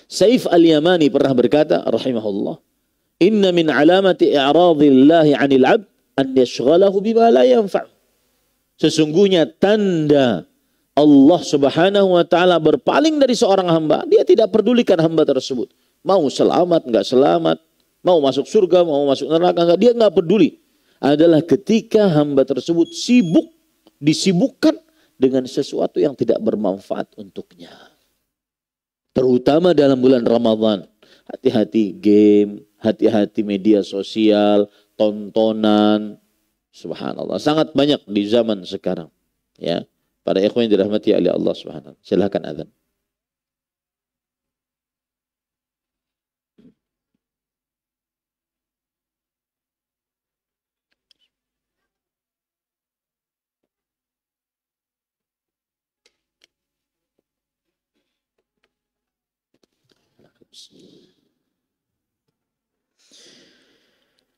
[SPEAKER 1] Saif al-Yamani pernah berkata, rahimahullah, "Inna min alamati i'radillahi 'anil 'abd an yashghalahu bima la yanfa'." Sesungguhnya tanda Allah Subhanahu wa taala berpaling dari seorang hamba, dia tidak pedulikan hamba tersebut. Mau selamat, enggak selamat, mau masuk surga, mau masuk neraka, enggak, dia enggak peduli. Adalah ketika hamba tersebut disibukkan dengan sesuatu yang tidak bermanfaat untuknya. Terutama dalam bulan Ramadan. Hati-hati game, hati-hati media sosial, tontonan. Subhanallah, sangat banyak di zaman sekarang. Ya, para ikhwan yang dirahmati oleh Allah Subhanahu. Silakan azan.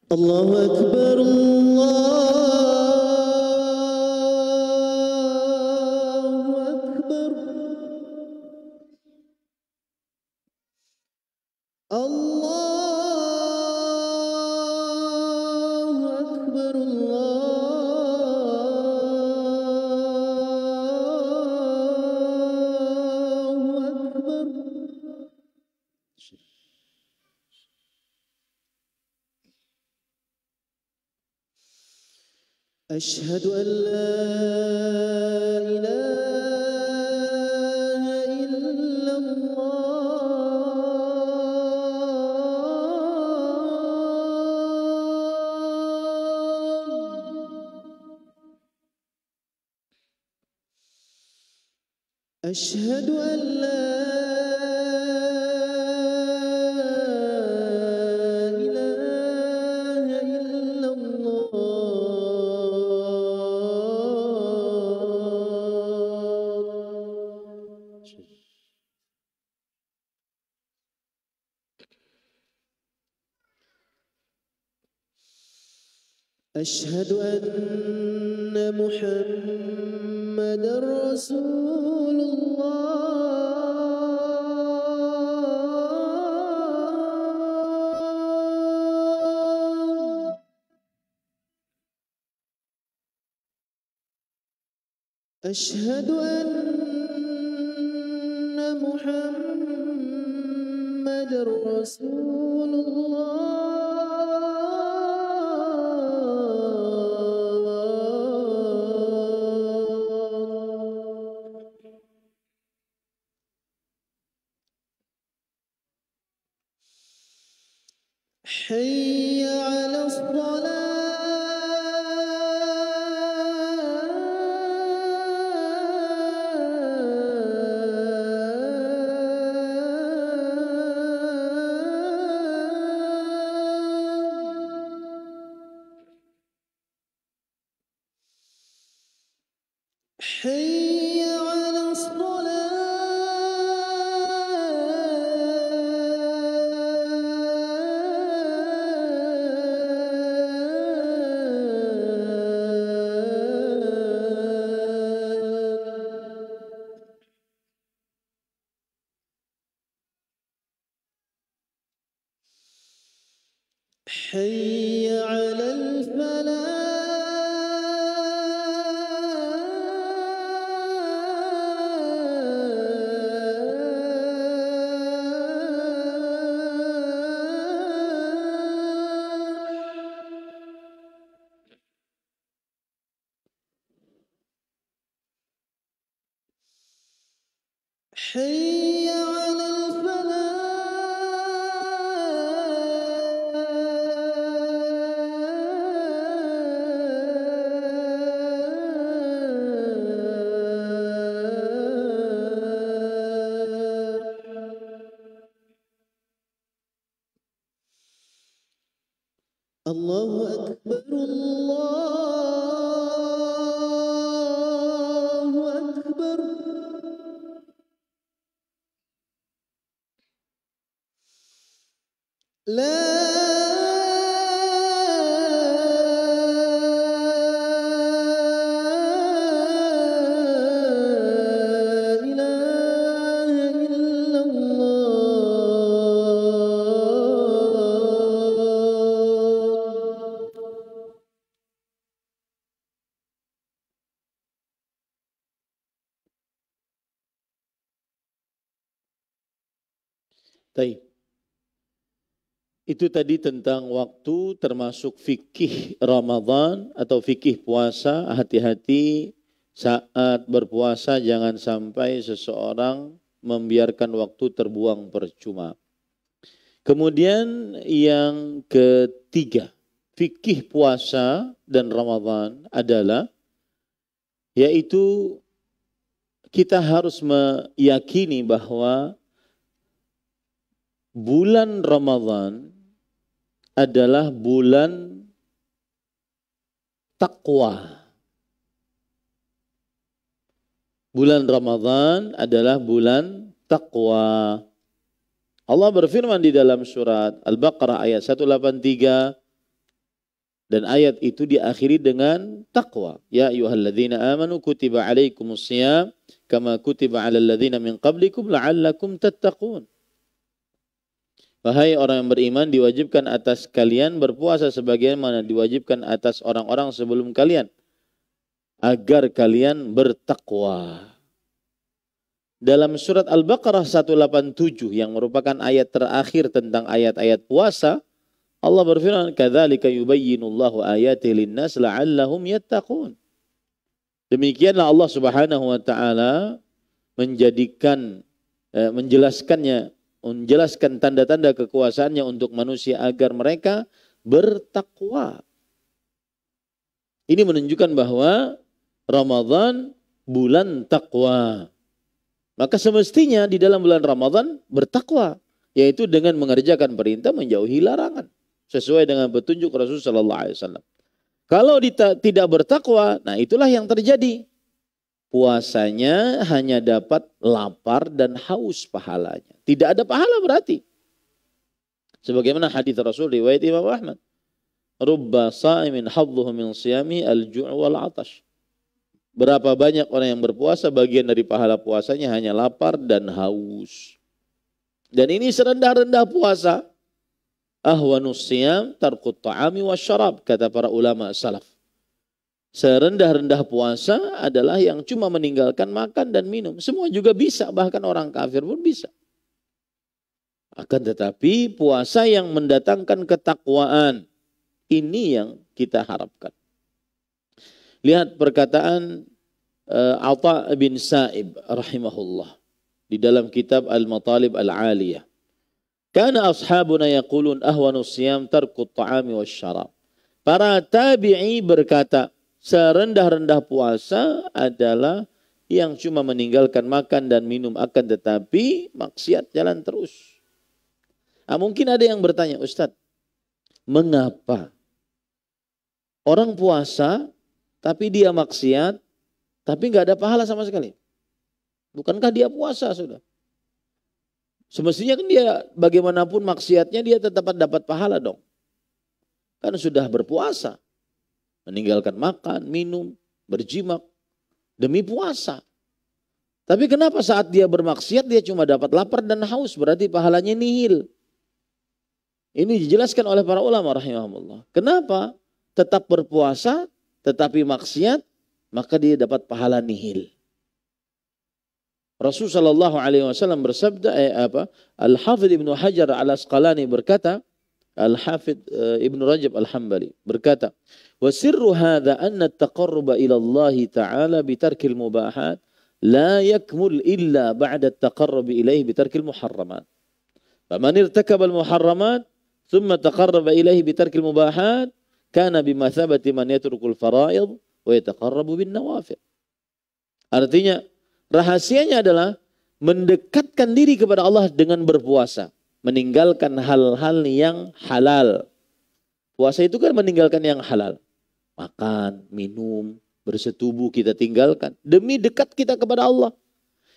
[SPEAKER 1] Allahu Akbar, Allahu Akbar, Allahu Akbar, Allahu Akbar. أشهد أن لا إله إلا الله. أشهد أن لا أشهد أن محمدا
[SPEAKER 2] رسول الله أشهد أن محمد رسول الله حي على الصلاة حي على الصلاة حي على الفلاح حي على الفلاح الله أكبر الله أكبر لا إله إلا الله
[SPEAKER 1] Baik. Itu tadi tentang waktu termasuk fikih Ramadan atau fikih puasa. Hati-hati saat berpuasa jangan sampai seseorang membiarkan waktu terbuang percuma. Kemudian yang ketiga, fikih puasa dan Ramadan adalah yaitu kita harus meyakini bahwa bulan Ramadan adalah bulan takwa. Bulan Ramadan adalah bulan takwa. Allah berfirman di dalam surat Al-Baqarah ayat 183 dan ayat itu diakhiri dengan takwa. Ya ayyuhalladzina amanu kutiba alaikumusiyam kama kutiba alal ladzina min qablikum la'allakum tattaqun. Wahai orang yang beriman, diwajibkan atas kalian berpuasa sebagaimana diwajibkan atas orang-orang sebelum kalian, agar kalian bertakwa. Dalam surat Al-Baqarah 187 yang merupakan ayat terakhir tentang ayat-ayat puasa, Allah berfirman, "Kadzalika yubayyinullahu ayatihi lin-nas la'allahum yattaqun." Demikianlah Allah Subhanahu wa taala menjelaskan tanda-tanda kekuasaannya untuk manusia agar mereka bertakwa. Ini menunjukkan bahwa Ramadan bulan takwa. Maka semestinya di dalam bulan Ramadan bertakwa, yaitu dengan mengerjakan perintah, menjauhi larangan, sesuai dengan petunjuk Rasulullah sallallahu alaihi wasallam. Kalau tidak bertakwa, nah itulah yang terjadi. Puasanya hanya dapat lapar dan haus pahalanya. Tidak ada pahala berarti. Sebagaimana hadis Rasul riwayat Imam Ahmad. Rubba sa'imin hadduhu min siyami al-ju' wal 'atash. Berapa banyak orang yang berpuasa, bagian dari pahala puasanya hanya lapar dan haus. Dan ini serendah-rendah puasa. Ahwanus siyam tarkut ta'ami wasyarab, kata para ulama salaf. Serendah-rendah puasa adalah yang cuma meninggalkan makan dan minum. Semua juga bisa, bahkan orang kafir pun bisa. Akan tetapi puasa yang mendatangkan ketakwaan, ini yang kita harapkan. Lihat perkataan Atha bin Sa'ib rahimahullah di dalam kitab Al-Matalib Al-Aliyah. Kana ashabuna yaqulun ahwanu siyam tarkut ta'ami wasyarab. Para tabi'i berkata, serendah-rendah puasa adalah yang cuma meninggalkan makan dan minum, akan tetapi maksiat jalan terus. Mungkin ada yang bertanya, Ustadz, mengapa orang puasa tapi dia maksiat, tapi nggak ada pahala sama sekali? Bukankah dia puasa sudah? Semestinya kan dia bagaimanapun maksiatnya dia tetap dapat pahala dong. Kan sudah berpuasa, meninggalkan makan, minum, berjimak demi puasa. Tapi kenapa saat dia bermaksiat dia cuma dapat lapar dan haus, berarti pahalanya nihil. Ini dijelaskan oleh para ulama rahimahumullah. Kenapa tetap berpuasa tetapi maksiat, maka dia dapat pahala nihil. Rasulullah SAW bersabda, Al-Hafidh Ibnu Hajar Al-Asqalani berkata, Al-Hafidh Ibnu Rajab Al-Hambali berkata, wa sirru hadha anna at-taqarruba ila Allah Ta'ala bitarkil mubahat la yakmul illa ba'da at-taqarrub ilayhi bitarkil muharramat. Faman irtakaba al-muharramat thumma taqarraba ilayhi bitarkil mubahat kana bimathabati man yatrukul fara'id wa yataqarrabu bin nawafil. Artinya, rahasianya adalah mendekatkan diri kepada Allah dengan berpuasa, meninggalkan hal-hal yang halal. Puasa itu kan meninggalkan yang halal. Makan, minum, bersetubuh kita tinggalkan demi dekat kita kepada Allah.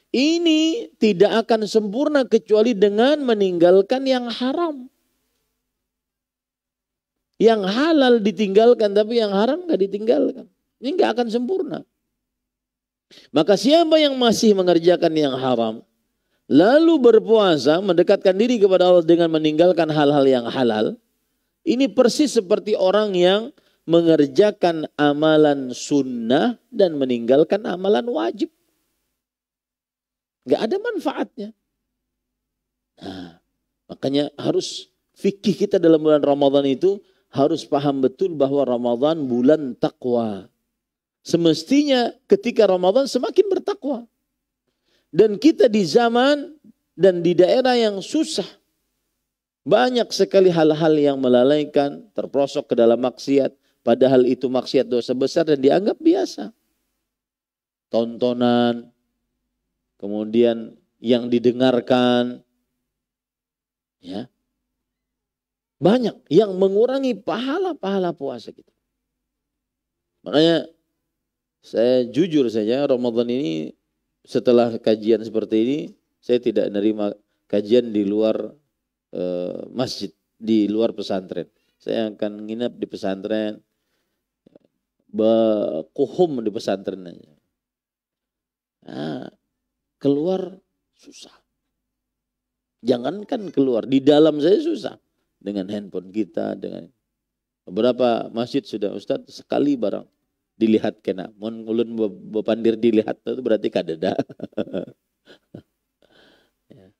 [SPEAKER 1] Ini tidak akan sempurna kecuali dengan meninggalkan yang haram. Yang halal ditinggalkan, tapi yang haram nggak ditinggalkan. Ini nggak akan sempurna. Maka siapa yang masih mengerjakan yang haram, lalu berpuasa, mendekatkan diri kepada Allah dengan meninggalkan hal-hal yang halal, ini persis seperti orang yang mengerjakan amalan sunnah dan meninggalkan amalan wajib. Nggak ada manfaatnya. Nah, makanya harus fikih kita dalam bulan Ramadan itu harus paham betul bahwa Ramadan bulan takwa. Semestinya ketika Ramadan semakin bertakwa. Dan kita di zaman dan di daerah yang susah. Banyak sekali hal-hal yang melalaikan, terperosok ke dalam maksiat. Padahal itu maksiat dosa besar dan dianggap biasa. Tontonan, kemudian yang didengarkan. Ya. Banyak yang mengurangi pahala-pahala puasa kita. Makanya saya jujur saja Ramadan ini setelah kajian seperti ini saya tidak menerima kajian di luar masjid, di luar pesantren. Saya akan nginap di pesantren, kuhum di pesantren aja. Nah, keluar susah. Jangankan keluar, di dalam saya susah. Dengan handphone kita, dengan beberapa masjid sudah Ustadz sekali barang dilihat kena. Mun ulun bepandir dilihat itu berarti kadeda. Ya.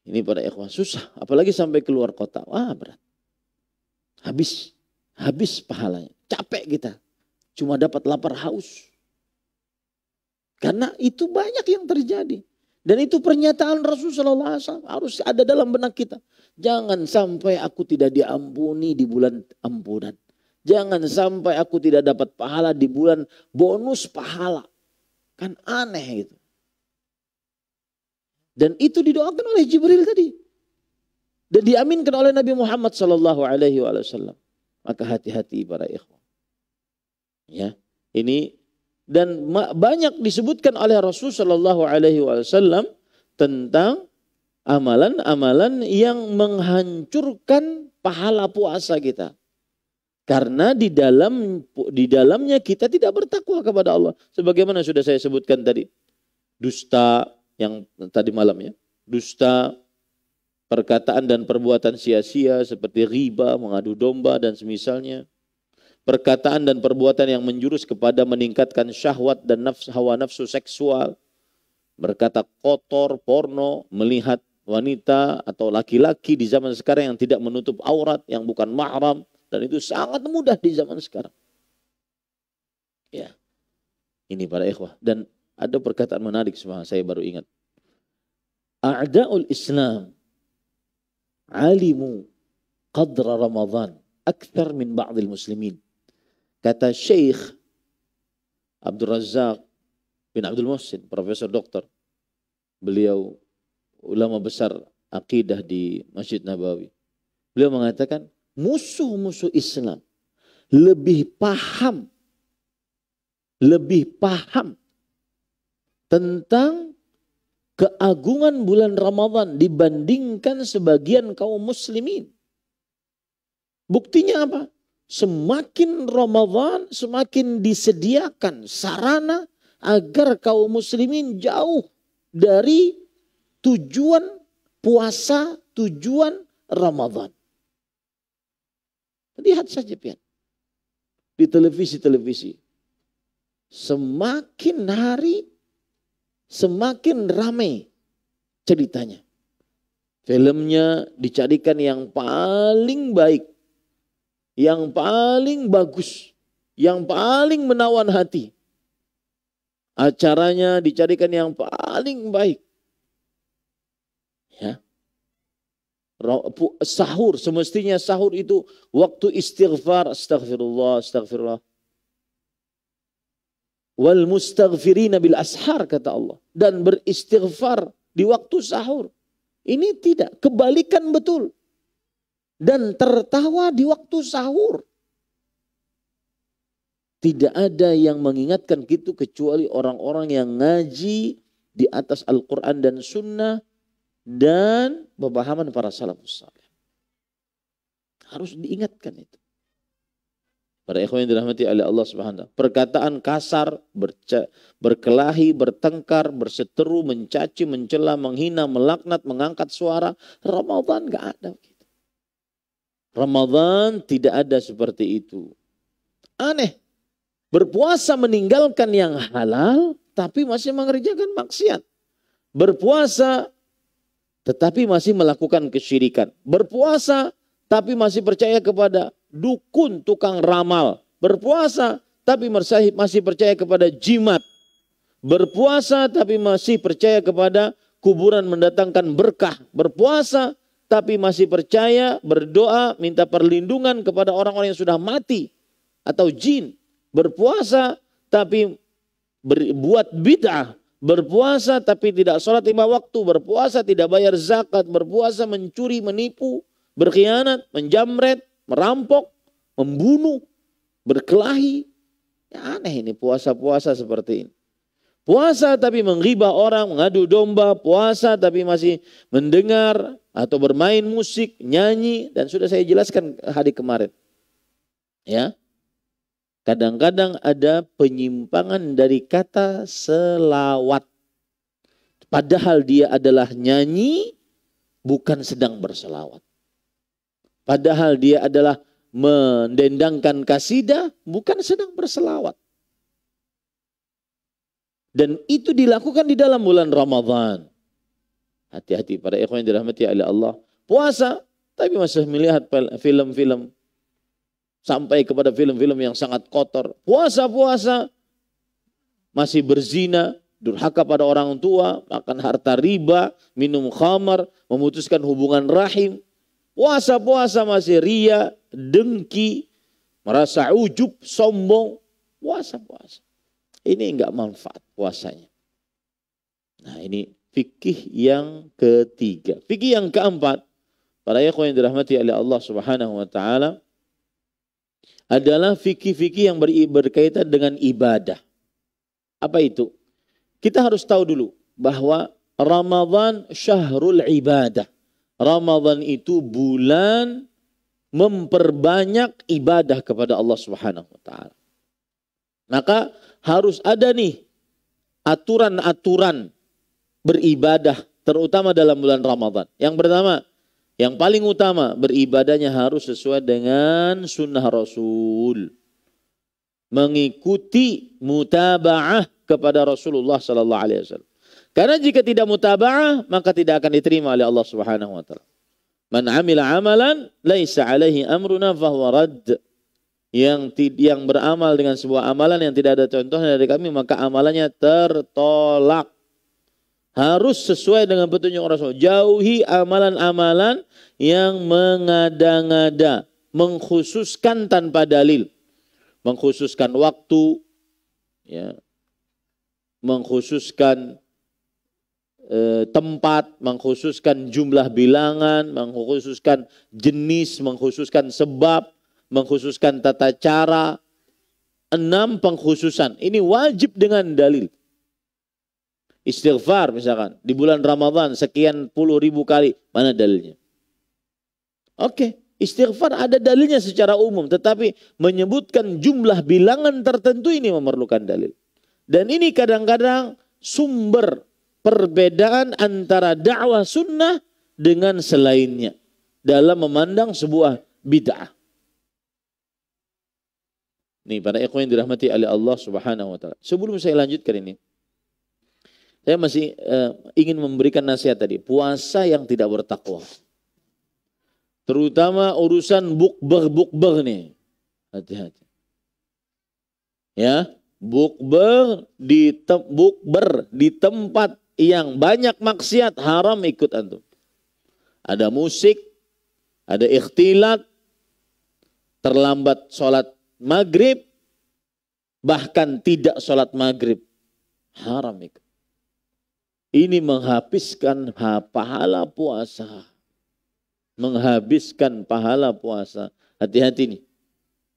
[SPEAKER 1] Ini para ikhwan susah, apalagi sampai keluar kota. Wah berat. Habis pahalanya. Capek kita. Cuma dapat lapar haus. Karena itu banyak yang terjadi. Dan itu pernyataan Rasulullah SAW harus ada dalam benak kita. Jangan sampai aku tidak diampuni di bulan ampunan. Jangan sampai aku tidak dapat pahala di bulan bonus pahala. Kan aneh gitu. Dan itu didoakan oleh Jibril tadi. Dan diaminkan oleh Nabi Muhammad SAW. Maka hati-hati para ikhwan. Ya, ini. Dan banyak disebutkan oleh Rasulullah SAW tentang amalan-amalan yang menghancurkan pahala puasa kita. Karena di dalamnya kita tidak bertakwa kepada Allah. Sebagaimana sudah saya sebutkan tadi. Dusta yang tadi malam ya. Dusta, perkataan dan perbuatan sia-sia seperti riba, mengadu domba dan semisalnya. Perkataan dan perbuatan yang menjurus kepada meningkatkan syahwat dan hawa nafsu seksual. Berkata kotor, porno, melihat wanita atau laki-laki di zaman sekarang yang tidak menutup aurat, yang bukan mahram. Dan itu sangat mudah di zaman sekarang. Ya, ini para ikhwah. Dan ada perkataan menarik saya baru ingat. A'da'ul Islam alimu qadra Ramadan akthar min ba'dil muslimin. Kata Syekh Abdul Razak bin Abdul Muhsin, Profesor Doktor. Beliau ulama besar akidah di Masjid Nabawi. Beliau mengatakan, musuh-musuh Islam lebih paham tentang keagungan bulan Ramadan dibandingkan sebagian kaum muslimin. Buktinya apa? Semakin Ramadan, semakin disediakan sarana agar kaum muslimin jauh dari tujuan puasa, tujuan Ramadan. Lihat saja pian. Di televisi-televisi. Semakin hari, semakin ramai ceritanya. Filmnya dicarikan yang paling baik. Yang paling bagus. Yang paling menawan hati. Acaranya dicarikan yang paling baik. Ya. Sahur, semestinya sahur itu waktu istighfar, astagfirullah, astagfirullah. Wal mustaghfirina bil ashar, kata Allah. Dan beristighfar di waktu sahur. Ini tidak, kebalikan betul. Dan tertawa di waktu sahur. Tidak ada yang mengingatkan gitu kecuali orang-orang yang ngaji di atas Al-Quran dan Sunnah. Dan pemahaman para salafus saleh. Harus diingatkan itu. Para ikhwan yang dirahmati oleh Allah Subhanahu wa ta'ala. Perkataan kasar, berkelahi, bertengkar, berseteru, mencaci, mencela, menghina, melaknat, mengangkat suara. Ramadan enggak ada gitu. Ramadan tidak ada seperti itu. Aneh. Berpuasa meninggalkan yang halal tapi masih mengerjakan maksiat. Berpuasa tetapi masih melakukan kesyirikan. Berpuasa tapi masih percaya kepada dukun, tukang ramal. Berpuasa tapi masih percaya kepada jimat. Berpuasa tapi masih percaya kepada kuburan mendatangkan berkah. Berpuasa tapi masih percaya, berdoa, minta perlindungan kepada orang-orang yang sudah mati atau jin. Berpuasa tapi berbuat bid'ah. Berpuasa tapi tidak sholat 5 waktu, berpuasa tidak bayar zakat, berpuasa mencuri, menipu, berkhianat, menjamret, merampok, membunuh, berkelahi. Ya aneh ini puasa-puasa seperti ini. Puasa tapi menggibah orang, mengadu domba, puasa tapi masih mendengar atau bermain musik, nyanyi, dan sudah saya jelaskan hari kemarin. Ya. Kadang-kadang ada penyimpangan dari kata selawat. Padahal dia adalah nyanyi, bukan sedang berselawat. Padahal dia adalah mendendangkan kasidah, bukan sedang berselawat. Dan itu dilakukan di dalam bulan Ramadan. Hati-hati para ikhwan yang dirahmati oleh Allah. Puasa, tapi masih melihat film-film. Sampai kepada film-film yang sangat kotor. Puasa-puasa masih berzina, durhaka pada orang tua, makan harta riba, minum khamar, memutuskan hubungan rahim. Puasa-puasa masih ria, dengki, merasa ujub, sombong. Puasa-puasa. Ini enggak manfaat puasanya. Nah ini fikih yang ketiga. Fikih yang keempat, para ikhwan yang dirahmati oleh Allah Subhanahu wa taala, adalah fikih-fikih yang berkaitan dengan ibadah. Apa itu? Kita harus tahu dulu bahwa Ramadan syahrul ibadah. Ramadan itu bulan memperbanyak ibadah kepada Allah Subhanahu wa taala. Maka harus ada nih aturan-aturan beribadah terutama dalam bulan Ramadan. Yang pertama, yang paling utama, beribadahnya harus sesuai dengan sunnah Rasul. Mengikuti mutaba'ah kepada Rasulullah sallallahu alaihi wasallam. Karena jika tidak mutaba'ah, maka tidak akan diterima oleh Allah Subhanahu wa taala. Man 'amila 'amalan laisa 'alaihi amruna fahuwa radd. Yang beramal dengan sebuah amalan yang tidak ada contohnya dari kami, maka amalannya tertolak. Harus sesuai dengan petunjuk Rasul. Jauhi amalan-amalan yang mengada-ngada, mengkhususkan tanpa dalil. Mengkhususkan waktu, ya, mengkhususkan tempat, mengkhususkan jumlah bilangan, mengkhususkan jenis, mengkhususkan sebab, mengkhususkan tata cara. 6 pengkhususan. Ini wajib dengan dalil. Istighfar misalkan di bulan Ramadan sekian puluh ribu kali, mana dalilnya? Oke, istighfar ada dalilnya secara umum, tetapi menyebutkan jumlah bilangan tertentu ini memerlukan dalil. Dan ini kadang-kadang sumber perbedaan antara dakwah sunnah dengan selainnya dalam memandang sebuah bid'ah. Nih para ikhwan yang dirahmati oleh Allah Subhanahu wa taala. Sebelum saya lanjutkan ini, saya masih ingin memberikan nasihat tadi. Puasa yang tidak bertakwa. Terutama urusan bukber nih. Hati-hati. Ya, bukber di tempat yang banyak maksiat, haram ikut antum. Ada musik, ada ikhtilat, terlambat sholat maghrib, bahkan tidak sholat maghrib, haram ikut. Ini menghabiskan pahala puasa. Menghabiskan pahala puasa. Hati-hati nih.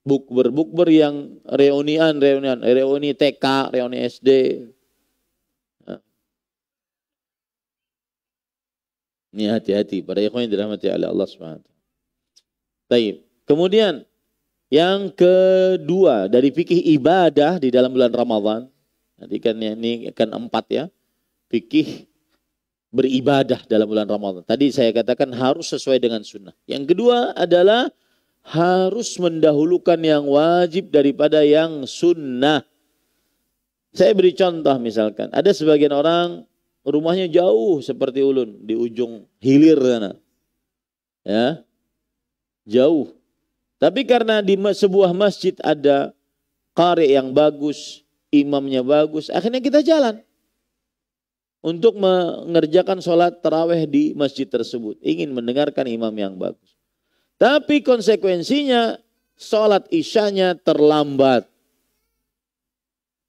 [SPEAKER 1] Bukber yang reuni TK, reuni SD. Ini hati-hati para ikhwan yang dirahmati oleh Allah Subhanahu wa taala. Baik. Kemudian yang kedua dari fikih ibadah di dalam bulan Ramadan. Nanti kan ini akan 4 ya. Fikih beribadah dalam bulan Ramadan. Tadi saya katakan harus sesuai dengan sunnah. Yang kedua adalah harus mendahulukan yang wajib daripada yang sunnah. Saya beri contoh misalkan. Ada sebagian orang rumahnya jauh seperti ulun. Di ujung hilir sana. Ya, jauh. Tapi karena di sebuah masjid ada qari yang bagus, imamnya bagus, akhirnya kita jalan untuk mengerjakan sholat tarawih di masjid tersebut. Ingin mendengarkan imam yang bagus. Tapi konsekuensinya sholat isyanya terlambat.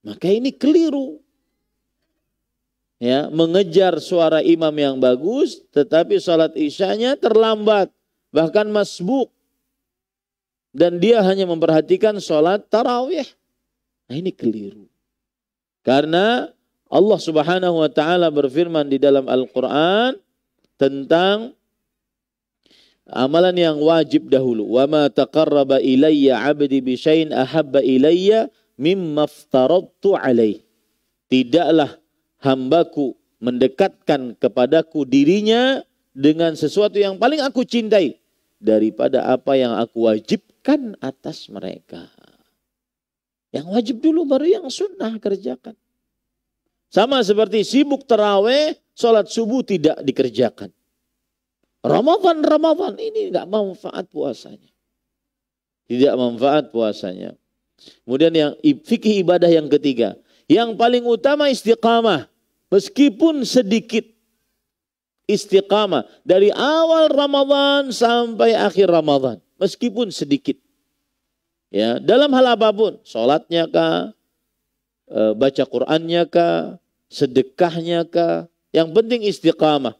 [SPEAKER 1] Maka ini keliru. Ya, mengejar suara imam yang bagus, tetapi sholat isyanya terlambat. Bahkan masbuk. Dan dia hanya memperhatikan sholat tarawih. Nah ini keliru. Karena Allah Subhanahu wa taala berfirman di dalam Al-Qur'an tentang amalan yang wajib dahulu. Wa ma taqarraba ilayya 'abdi bi syai'in ahabba ilayya mimma aftaradtu 'alaihi. Tidaklah hambaku mendekatkan kepadaku dirinya dengan sesuatu yang paling aku cintai daripada apa yang aku wajibkan atas mereka. Yang wajib dulu baru yang sunnah kerjakan. Sama seperti sibuk tarawih, sholat subuh tidak dikerjakan. Ramadan ini nggak manfaat puasanya. Tidak manfaat puasanya. Kemudian yang fikih ibadah yang ketiga. Yang paling utama istiqamah. Meskipun sedikit. Istiqamah. Dari awal Ramadan sampai akhir Ramadan. Meskipun sedikit. Ya, dalam hal apapun. Sholatnya kah? Baca Qur'annya kah, sedekahnya kah, yang penting istiqamah.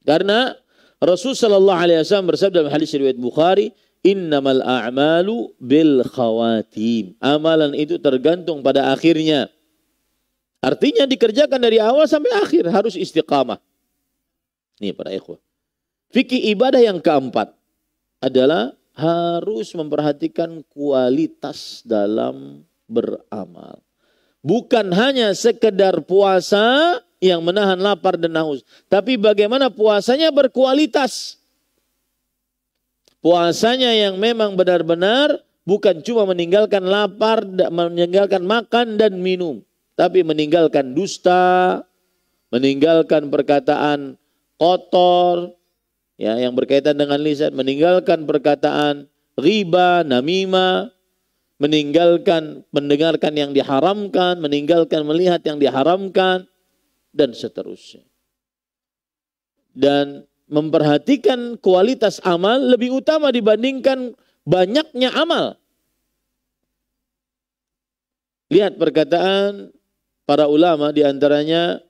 [SPEAKER 1] Karena Rasul sallallahu alaihi wasallam bersabda dalam hadis riwayat Bukhari, innamal a'malu bil khawatim. Amalan itu tergantung pada akhirnya. Artinya dikerjakan dari awal sampai akhir harus istiqamah. Nih para ikhwah. Fikih ibadah yang keempat adalah harus memperhatikan kualitas dalam beramal. Bukan hanya sekedar puasa yang menahan lapar dan haus, tapi bagaimana puasanya berkualitas. Puasanya yang memang benar-benar bukan cuma meninggalkan lapar, meninggalkan makan dan minum, tapi meninggalkan dusta, meninggalkan perkataan kotor, ya, yang berkaitan dengan lisan, meninggalkan perkataan riba, namimah, meninggalkan mendengarkan yang diharamkan, meninggalkan melihat yang diharamkan, dan seterusnya. Dan memperhatikan kualitas amal lebih utama dibandingkan banyaknya amal. Lihat perkataan para ulama, diantaranya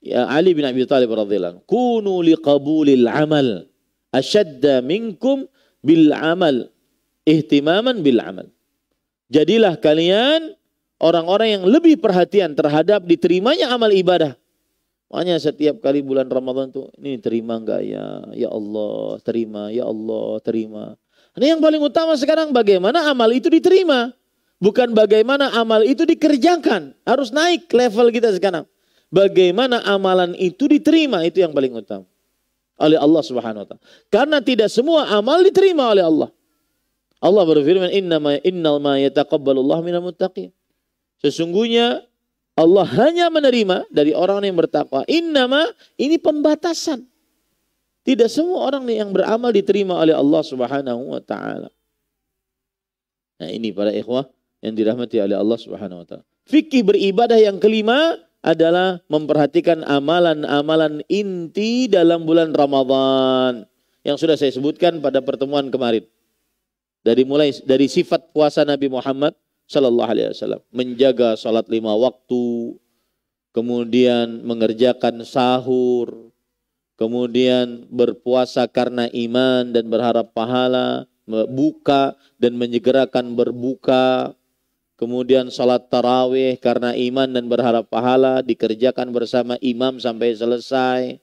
[SPEAKER 1] ya Ali bin Abi Thalib radhiyallahu anhu, kunu liqabulil amal ashadda minkum bil amal ihtimaman bil amal. Jadilah kalian orang-orang yang lebih perhatian terhadap diterimanya amal ibadah. Makanya setiap kali bulan Ramadan tuh, ini terima enggak ya? Ya Allah, terima. Ya Allah, terima. Ini yang paling utama sekarang, bagaimana amal itu diterima. Bukan bagaimana amal itu dikerjakan. Harus naik level kita sekarang. Bagaimana amalan itu diterima, itu yang paling utama oleh Allah Subhanahu wa taala. Karena tidak semua amal diterima oleh Allah. Allah berfirman, innal ma yataqabbalullahu minal muttaqin. Sesungguhnya Allah hanya menerima dari orang yang bertakwa. Innama, ini pembatasan. Tidak semua orang yang beramal diterima oleh Allah Subhanahu wa taala. Nah, ini para ikhwah yang dirahmati oleh Allah Subhanahu wa taala. Fikih beribadah yang kelima adalah memperhatikan amalan-amalan inti dalam bulan Ramadan yang sudah saya sebutkan pada pertemuan kemarin. Dari sifat puasa Nabi Muhammad sallallahu alaihi wasallam, menjaga salat 5 waktu, kemudian mengerjakan sahur, kemudian berpuasa karena iman dan berharap pahala, buka dan menyegerakan berbuka, kemudian salat tarawih karena iman dan berharap pahala, dikerjakan bersama imam sampai selesai,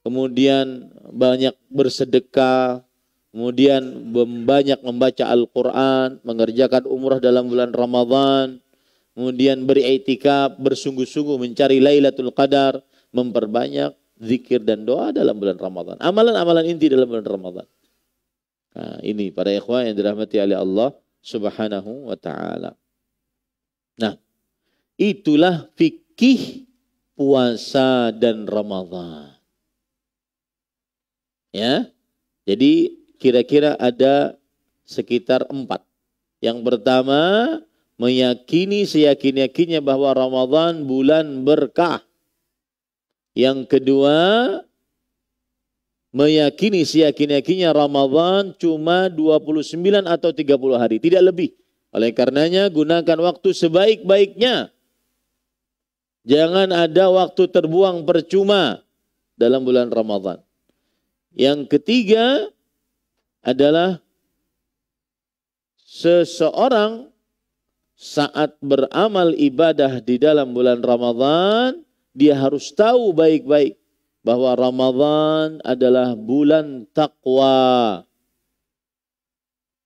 [SPEAKER 1] kemudian banyak bersedekah, kemudian banyak membaca Al-Quran, mengerjakan umrah dalam bulan Ramadan, kemudian beriktikaf, bersungguh-sungguh mencari Lailatul Qadar, memperbanyak zikir dan doa dalam bulan Ramadan. Amalan-amalan inti dalam bulan Ramadan. Nah, ini para ikhwan yang dirahmati oleh Allah Subhanahu wa taala. Nah, itulah fikih puasa dan Ramadan. Ya. Jadi kira-kira ada sekitar 4. Yang pertama, meyakini seyakin-yakinnya bahwa Ramadan bulan berkah. Yang kedua, meyakini seyakin-yakinnya Ramadan cuma 29 atau 30 hari, tidak lebih. Oleh karenanya gunakan waktu sebaik-baiknya. Jangan ada waktu terbuang percuma dalam bulan Ramadan. Yang ketiga adalah seseorang saat beramal ibadah di dalam bulan Ramadan, dia harus tahu baik-baik bahwa Ramadan adalah bulan takwa.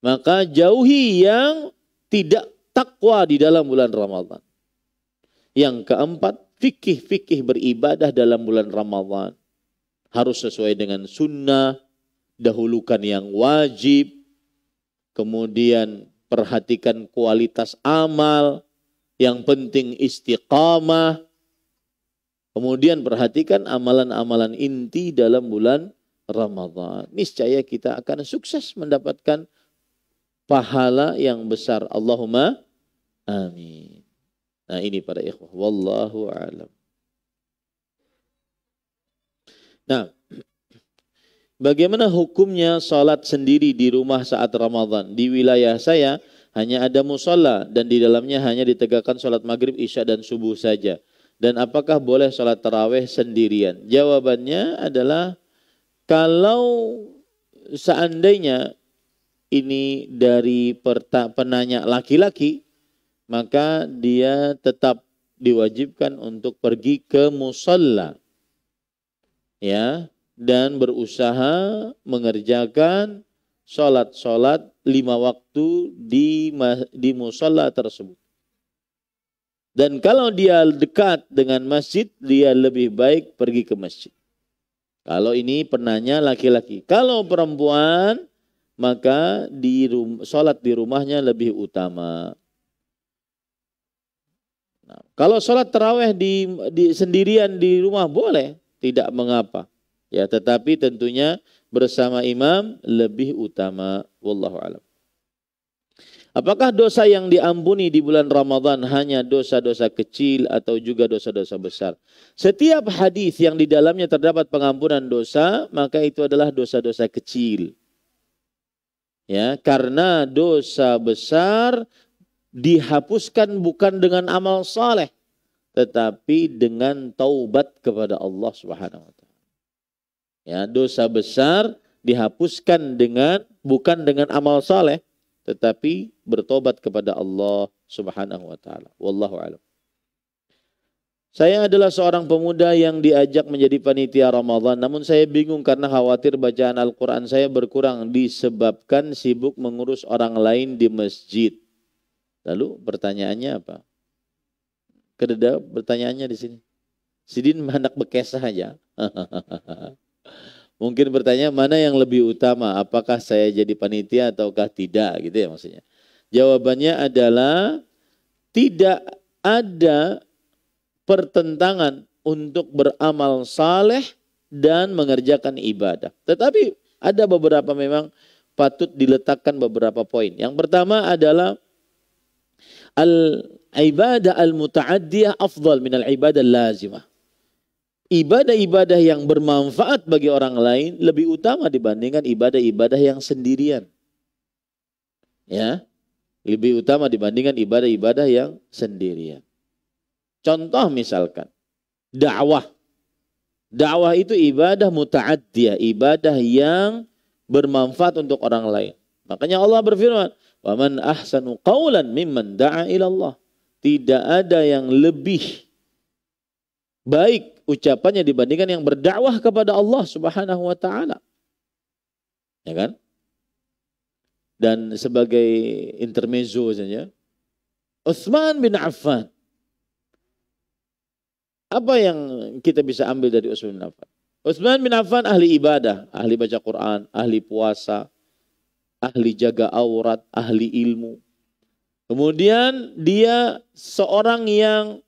[SPEAKER 1] Maka jauhi yang tidak takwa di dalam bulan Ramadan. Yang keempat, fikih-fikih beribadah dalam bulan Ramadan. Harus sesuai dengan sunnah, dahulukan yang wajib, kemudian perhatikan kualitas amal, yang penting istiqamah, kemudian perhatikan amalan-amalan inti dalam bulan Ramadan. Niscaya kita akan sukses mendapatkan pahala yang besar. Allahumma amin. Nah, ini para ikhwah. Wallahu a'lam. Nah, bagaimana hukumnya salat sendiri di rumah saat Ramadan? Di wilayah saya hanya ada musola dan di dalamnya hanya ditegakkan salat maghrib, isya dan subuh saja. Dan apakah boleh salat tarawih sendirian? Jawabannya adalah kalau seandainya ini dari penanya laki-laki, maka dia tetap diwajibkan untuk pergi ke musola. Ya, dan berusaha mengerjakan sholat 5 waktu di musola tersebut. Dan kalau dia dekat dengan masjid, dia lebih baik pergi ke masjid. Kalau ini penanya laki-laki. Kalau perempuan, maka sholat di rumahnya lebih utama. Nah, kalau sholat tarawih sendirian di rumah boleh, tidak mengapa. Ya, tetapi tentunya bersama imam lebih utama. Wallahu a'lam. Apakah dosa yang diampuni di bulan Ramadan hanya dosa-dosa kecil atau juga dosa-dosa besar? Setiap hadis yang di dalamnya terdapat pengampunan dosa, maka itu adalah dosa-dosa kecil. Ya, karena dosa besar dihapuskan bukan dengan amal saleh, tetapi dengan taubat kepada Allah Subhanahu wa taala. Ya, dosa besar dihapuskan bukan dengan amal saleh, tetapi bertobat kepada Allah Subhanahu wa taala. Wallahu a'lam. Saya adalah seorang pemuda yang diajak menjadi panitia Ramadan, namun saya bingung karena khawatir bacaan Al-Qur'an saya berkurang disebabkan sibuk mengurus orang lain di masjid. Lalu pertanyaannya apa? Kededa pertanyaannya di sini. Sidin hendak bekes saja. Mungkin bertanya mana yang lebih utama, apakah saya jadi panitia ataukah tidak, gitu ya maksudnya. Jawabannya adalah tidak ada pertentangan untuk beramal saleh dan mengerjakan ibadah. Tetapi ada beberapa memang patut diletakkan beberapa poin. Yang pertama adalah al-ibadah al-muta'addiyah afdal min al-ibadah lazimah. Ibadah-ibadah yang bermanfaat bagi orang lain lebih utama dibandingkan ibadah-ibadah yang sendirian. Ya, lebih utama dibandingkan ibadah-ibadah yang sendirian. Contoh misalkan, dakwah. Dakwah itu ibadah muta'addiyah, ibadah yang bermanfaat untuk orang lain. Makanya Allah berfirman, "Wa man ahsanu qawlan mimman da'a ila Allah." Tidak ada yang lebih baik ucapannya dibandingkan yang berdakwah kepada Allah Subhanahu wa taala. Ya kan? Dan sebagai intermezzo saja, Utsman bin Affan. Apa yang kita bisa ambil dari Utsman bin Affan? Utsman bin Affan ahli ibadah, ahli baca Quran, ahli puasa, ahli jaga aurat, ahli ilmu. Kemudian dia seorang yang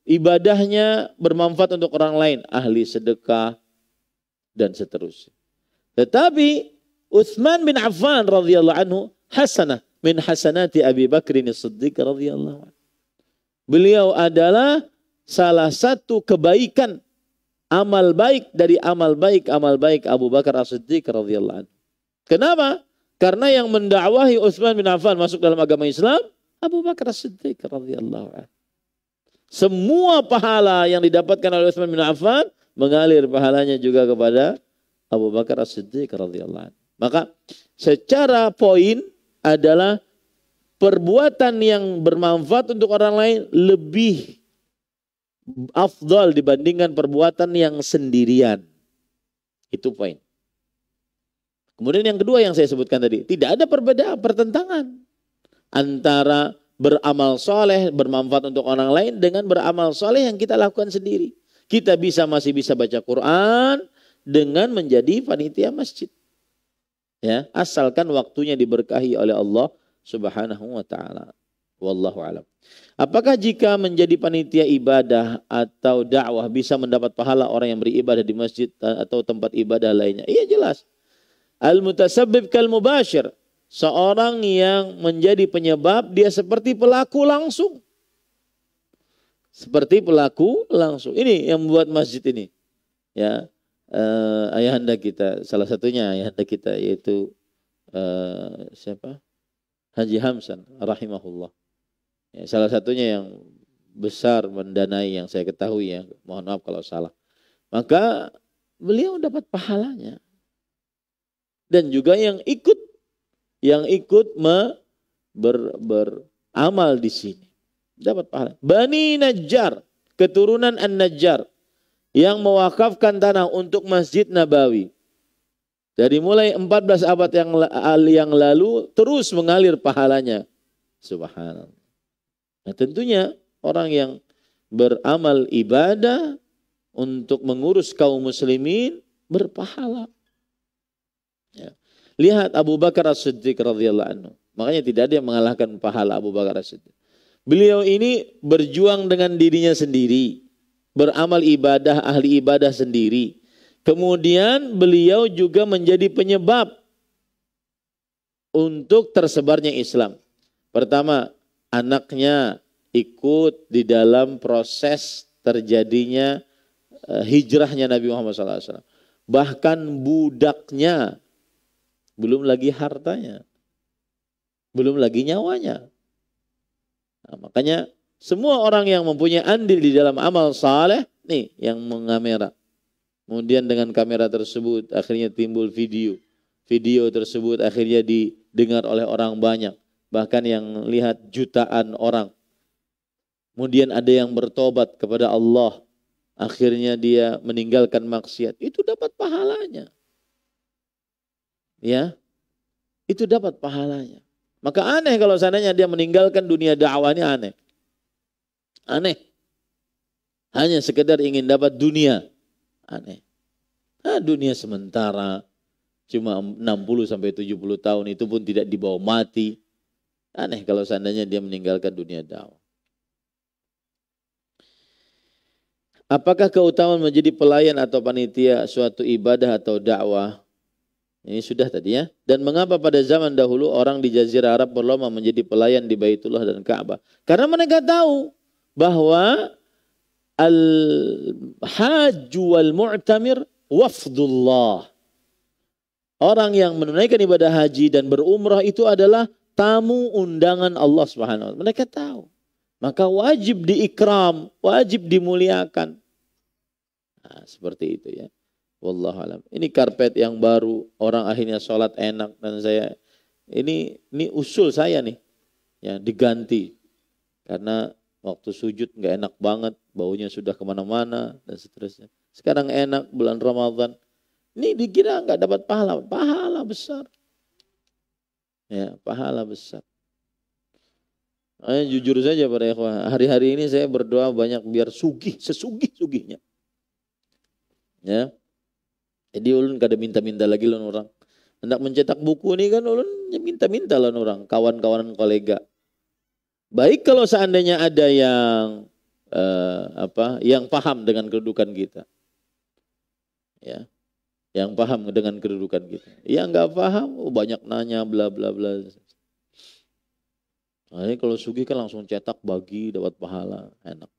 [SPEAKER 1] ibadahnya bermanfaat untuk orang lain, ahli sedekah dan seterusnya. Tetapi Utsman bin Affan radhiyallahu anhu hasanah min hasanati Abi Bakr as-Siddiq radhiyallahu anhu. Beliau adalah salah satu kebaikan, amal baik dari amal baik Abu Bakar as-Siddiq radhiyallahu anhu. Kenapa? Karena yang mendakwahi Utsman bin Affan masuk dalam agama Islam Abu Bakar as-Siddiq radhiyallahu anhu. Semua pahala yang didapatkan oleh Utsman bin Affan mengalir pahalanya juga kepada Abu Bakar as-Siddiq radhiyallahu anhu. Maka secara poin adalah perbuatan yang bermanfaat untuk orang lain lebih afdal dibandingkan perbuatan yang sendirian. Itu poin. Kemudian yang kedua yang saya sebutkan tadi, tidak ada perbedaan, pertentangan antara beramal soleh, bermanfaat untuk orang lain dengan beramal soleh yang kita lakukan sendiri. Kita masih bisa baca Quran dengan menjadi panitia masjid. Ya, asalkan waktunya diberkahi oleh Allah Subhanahu wa taala. Wallahu alam. Apakah jika menjadi panitia ibadah atau dakwah bisa mendapat pahala orang yang beribadah di masjid atau tempat ibadah lainnya? Iya jelas. Al-mutasabbib kal mubashir. Seorang yang menjadi penyebab dia seperti pelaku langsung. Seperti pelaku langsung. Ini yang membuat masjid ini. Ya, ayahanda kita, salah satunya ayahanda kita yaitu siapa? Haji Hamsan rahimahullah. Ya, salah satunya yang besar mendanai yang saya ketahui ya. Mohon maaf kalau salah. Maka beliau dapat pahalanya. Dan juga yang ikut beramal di sini dapat pahala. Bani Najjar, keturunan An-Najjar yang mewakafkan tanah untuk Masjid Nabawi. Dari mulai 14 abad yang lalu terus mengalir pahalanya. Subhanallah. Nah, tentunya orang yang beramal ibadah untuk mengurus kaum muslimin berpahala. Ya. Lihat Abu Bakar As-Siddiq radhiyallahu anhu. Makanya tidak ada yang mengalahkan pahala Abu Bakar As-Siddiq. Beliau ini berjuang dengan dirinya sendiri. Beramal ibadah, ahli ibadah sendiri. Kemudian beliau juga menjadi penyebab untuk tersebarnya Islam. Pertama, anaknya ikut di dalam proses terjadinya hijrahnya Nabi Muhammad SAW. Bahkan budaknya, belum lagi hartanya, belum lagi nyawanya. Nah, makanya semua orang yang mempunyai andil di dalam amal saleh, nih yang mengamera. Kemudian dengan kamera tersebut akhirnya timbul video. Video tersebut akhirnya didengar oleh orang banyak. Bahkan yang lihat jutaan orang. Kemudian ada yang bertobat kepada Allah. Akhirnya dia meninggalkan maksiat. Itu dapat pahalanya. Ya, itu dapat pahalanya. Maka aneh kalau seandainya dia meninggalkan dunia dakwah ini aneh. Aneh. Hanya sekedar ingin dapat dunia. Aneh. Nah, dunia sementara cuma 60-70 tahun itu pun tidak dibawa mati. Aneh kalau seandainya dia meninggalkan dunia dakwah. Apakah keutamaan menjadi pelayan atau panitia suatu ibadah atau dakwah? Ini sudah tadi ya. Dan mengapa pada zaman dahulu orang di Jazirah Arab berlomba menjadi pelayan di Baitullah dan Ka'bah? Karena mereka tahu bahwa al-hajj wal-mu'tamir wafdullah. Orang yang menunaikan ibadah haji dan berumrah itu adalah tamu undangan Allah Subhanahu wa taala. Mereka tahu. Maka wajib diikram, wajib dimuliakan. Nah, seperti itu ya. Wallahu alam. Ini karpet yang baru, orang akhirnya sholat enak dan saya ini usul saya nih. Ya, diganti. Karena waktu sujud nggak enak banget, baunya sudah kemana-mana dan seterusnya. Sekarang enak bulan Ramadan. Ini dikira nggak dapat pahala, pahala besar. Ya, pahala besar. Jujur saja para ikhwah, hari-hari ini saya berdoa banyak biar sugih, sesugih-sugihnya. Ya. Jadi ulun kada minta-minta lagi lawan orang. Hendak mencetak buku ini kan ulun minta-minta lawan orang, kawan-kawan kolega. Baik kalau seandainya ada yang yang paham dengan kedudukan kita. Ya. Yang paham dengan kedudukan kita. Yang enggak paham, banyak nanya bla bla bla. Nah, ini kalau sugih kan langsung cetak bagi dapat pahala, enak.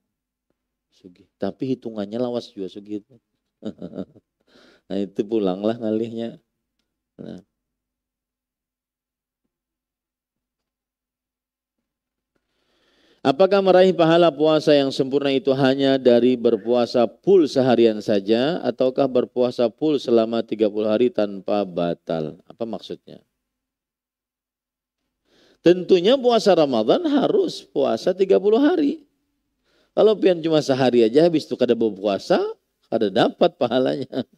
[SPEAKER 1] Sugih. Tapi hitungannya lawas juga sugih itu. Nah, itu pulanglah ngalihnya. Nah. Apakah meraih pahala puasa yang sempurna itu hanya dari berpuasa full seharian saja ataukah berpuasa full selama 30 hari tanpa batal? Apa maksudnya? Tentunya puasa Ramadan harus puasa 30 hari. Kalau pian cuma sehari aja habis itu kada berpuasa, kada dapat pahalanya.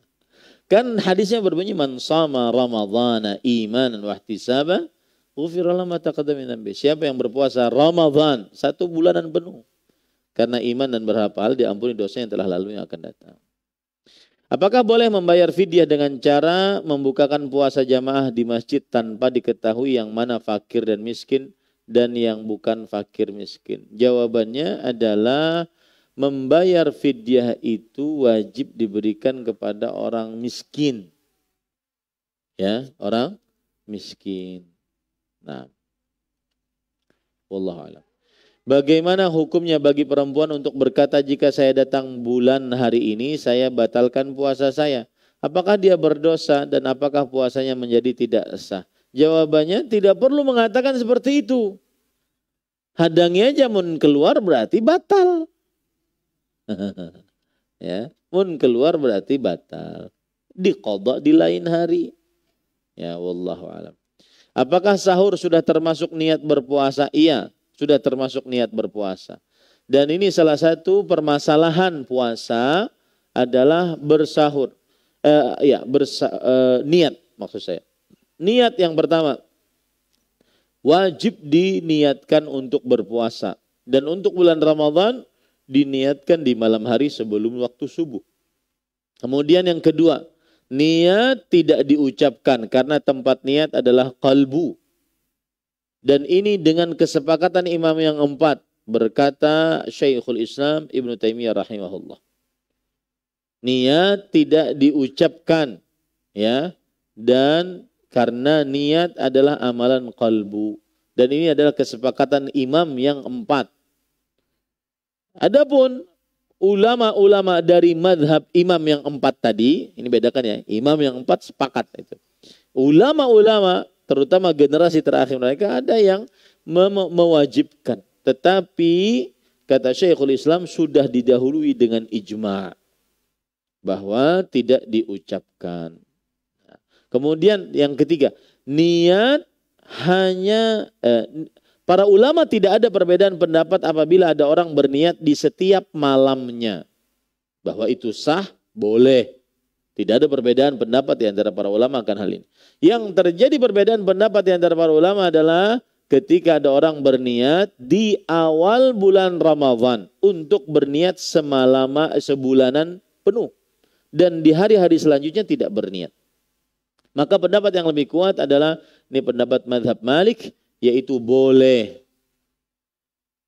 [SPEAKER 1] Kan hadisnya berbunyi man shama ramadhana imanan wa ihtisaban ghufira lahu ma taqaddama min dhanbi. Siapa yang berpuasa Ramadan 1 bulanan penuh karena iman dan berharap pahala diampuni dosa yang telah lalu yang akan datang. Apakah boleh membayar fidyah dengan cara membukakan puasa jamaah di masjid tanpa diketahui yang mana fakir dan miskin dan yang bukan fakir miskin? Jawabannya adalah membayar fidyah itu wajib diberikan kepada orang miskin. Ya, orang miskin. Nah, wallahu a'lam. Bagaimana hukumnya bagi perempuan untuk berkata jika saya datang bulan hari ini saya batalkan puasa saya? Apakah dia berdosa dan apakah puasanya menjadi tidak sah? Jawabannya tidak perlu mengatakan seperti itu. Hadangi aja mun keluar berarti batal. Ya, mun keluar berarti batal. Diqadha di lain hari. Ya, wallahu a'lam. Apakah sahur sudah termasuk niat berpuasa? Iya, sudah termasuk niat berpuasa. Dan ini salah satu permasalahan puasa adalah bersahur. Niat maksud saya. Niat yang pertama, wajib diniatkan untuk berpuasa. Dan untuk bulan Ramadan, diniatkan di malam hari sebelum waktu subuh. Kemudian yang kedua, niat tidak diucapkan karena tempat niat adalah qalbu. Dan ini dengan kesepakatan imam yang empat, berkata Syekhul Islam Ibnu Taimiyah rahimahullah. Niat tidak diucapkan, ya, dan karena niat adalah amalan qalbu. Dan ini adalah kesepakatan imam yang empat. Adapun ulama-ulama dari madhab imam yang empat tadi, ini bedakan ya, imam yang empat sepakat itu. Ulama-ulama, terutama generasi terakhir mereka, ada yang mewajibkan. Tetapi kata Syekhul Islam sudah didahului dengan ijma' bahwa tidak diucapkan. Kemudian yang ketiga, niat hanya para ulama tidak ada perbedaan pendapat apabila ada orang berniat di setiap malamnya. Bahwa itu sah, boleh. Tidak ada perbedaan pendapat di antara para ulama akan hal ini. Yang terjadi perbedaan pendapat di antara para ulama adalah ketika ada orang berniat di awal bulan Ramadan untuk berniat sebulanan penuh. Dan di hari-hari selanjutnya tidak berniat. Maka pendapat yang lebih kuat adalah, ini pendapat mazhab Malik, yaitu boleh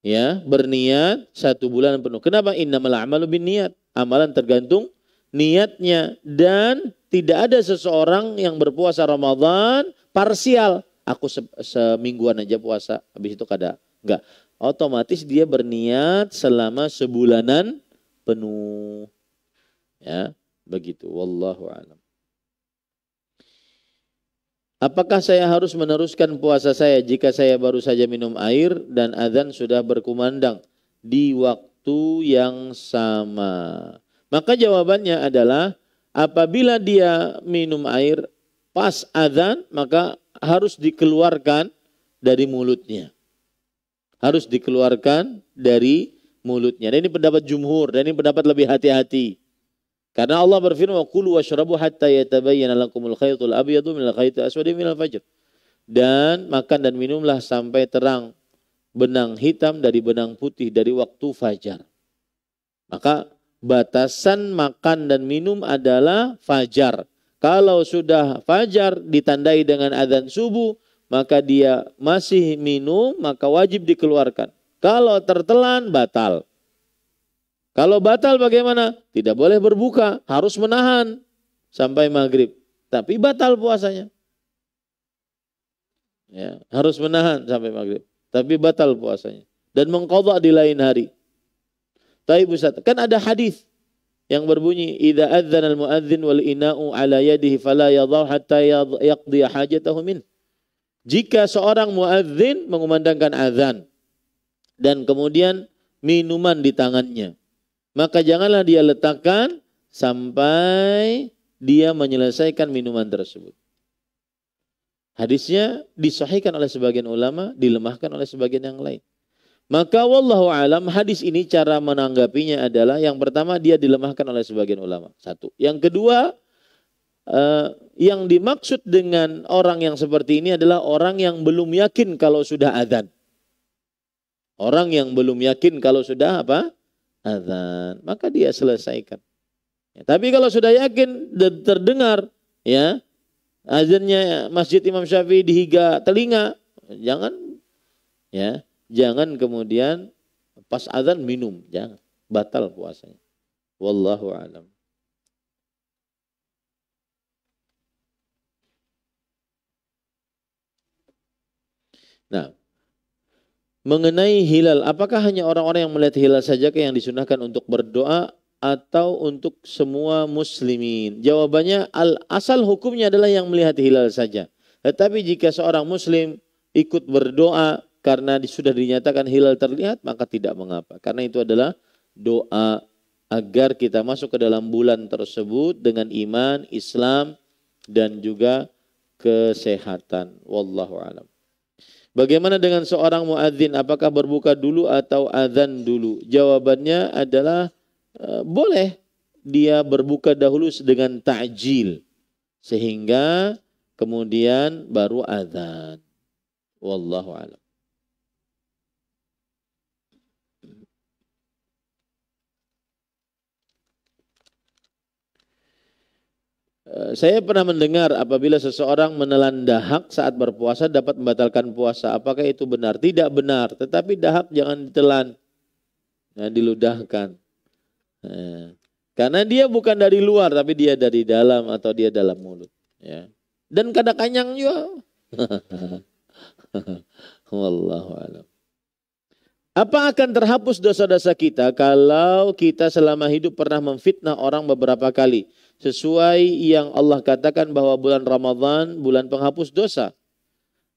[SPEAKER 1] ya berniat 1 bulan penuh. Kenapa? Innamal a'malu binniyat. Amalan tergantung niatnya. Dan tidak ada seseorang yang berpuasa Ramadan parsial. Aku semingguan aja puasa, habis itu kada. Enggak. Otomatis dia berniat selama sebulanan penuh. Ya, begitu. Wallahu a'lam. Apakah saya harus meneruskan puasa saya jika saya baru saja minum air dan azan sudah berkumandang di waktu yang sama? Maka jawabannya adalah apabila dia minum air pas azan, maka harus dikeluarkan dari mulutnya. Harus dikeluarkan dari mulutnya. Dan ini pendapat jumhur, dan ini pendapat lebih hati-hati. Karena Allah berfirman, "Kulu washrabu hatta yatabayyana lakumul khaytul abyadu minal khaytil aswadi minal fajr." Dan makan dan minumlah sampai terang benang hitam dari benang putih dari waktu fajar. Maka batasan makan dan minum adalah fajar. Kalau sudah fajar ditandai dengan adzan subuh, maka dia masih minum, maka wajib dikeluarkan. Kalau tertelan, batal. Kalau batal bagaimana? Tidak boleh berbuka, harus menahan sampai maghrib. Tapi batal puasanya. Ya, harus menahan sampai maghrib. Tapi batal puasanya. Dan mengqadha di lain hari. Taib Ustaz, kan ada hadis yang berbunyi, "Idza adzana al-muadzin wal ina'u ala yadihi fala yadhau hatta yaqdi hajatahu min." Jika seorang muadzin mengumandangkan azan dan kemudian minuman di tangannya, maka janganlah dia letakkan sampai dia menyelesaikan minuman tersebut. Hadisnya disahihkan oleh sebagian ulama, dilemahkan oleh sebagian yang lain. Maka wallahu alam, hadis ini cara menanggapinya adalah, yang pertama dia dilemahkan oleh sebagian ulama. Satu. Yang kedua, yang dimaksud dengan orang yang seperti ini adalah orang yang belum yakin kalau sudah adzan. Orang yang belum yakin kalau sudah apa? Adzan. Maka dia selesaikan. Ya, tapi kalau sudah yakin dan terdengar ya azannya Masjid Imam Syafi'i di higa telinga, jangan kemudian pas azan minum, jangan, batal puasanya. Wallahu a'lam. Nah, mengenai hilal, apakah hanya orang-orang yang melihat hilal saja yang disunahkan untuk berdoa atau untuk semua muslimin? Jawabannya, asal hukumnya adalah yang melihat hilal saja. Tetapi jika seorang muslim ikut berdoa karena sudah dinyatakan hilal terlihat, maka tidak mengapa. Karena itu adalah doa agar kita masuk ke dalam bulan tersebut dengan iman, Islam, dan juga kesehatan. Wallahu a'lam. Bagaimana dengan seorang muadzin? Apakah berbuka dulu atau azan dulu? Jawabannya adalah boleh dia berbuka dahulu dengan ta'jil sehingga kemudian baru azan. Wallahu a'lam. Saya pernah mendengar apabila seseorang menelan dahak saat berpuasa dapat membatalkan puasa. Apakah itu benar? Tidak benar. Tetapi dahak jangan ditelan, diludahkan. Karena dia bukan dari luar, tapi dia dari dalam atau dia dalam mulut. Ya. Dan kada kanyang juga. Wallahu a'lam. Apa akan terhapus dosa-dosa kita kalau kita selama hidup pernah memfitnah orang beberapa kali? Sesuai yang Allah katakan bahwa bulan Ramadan bulan penghapus dosa.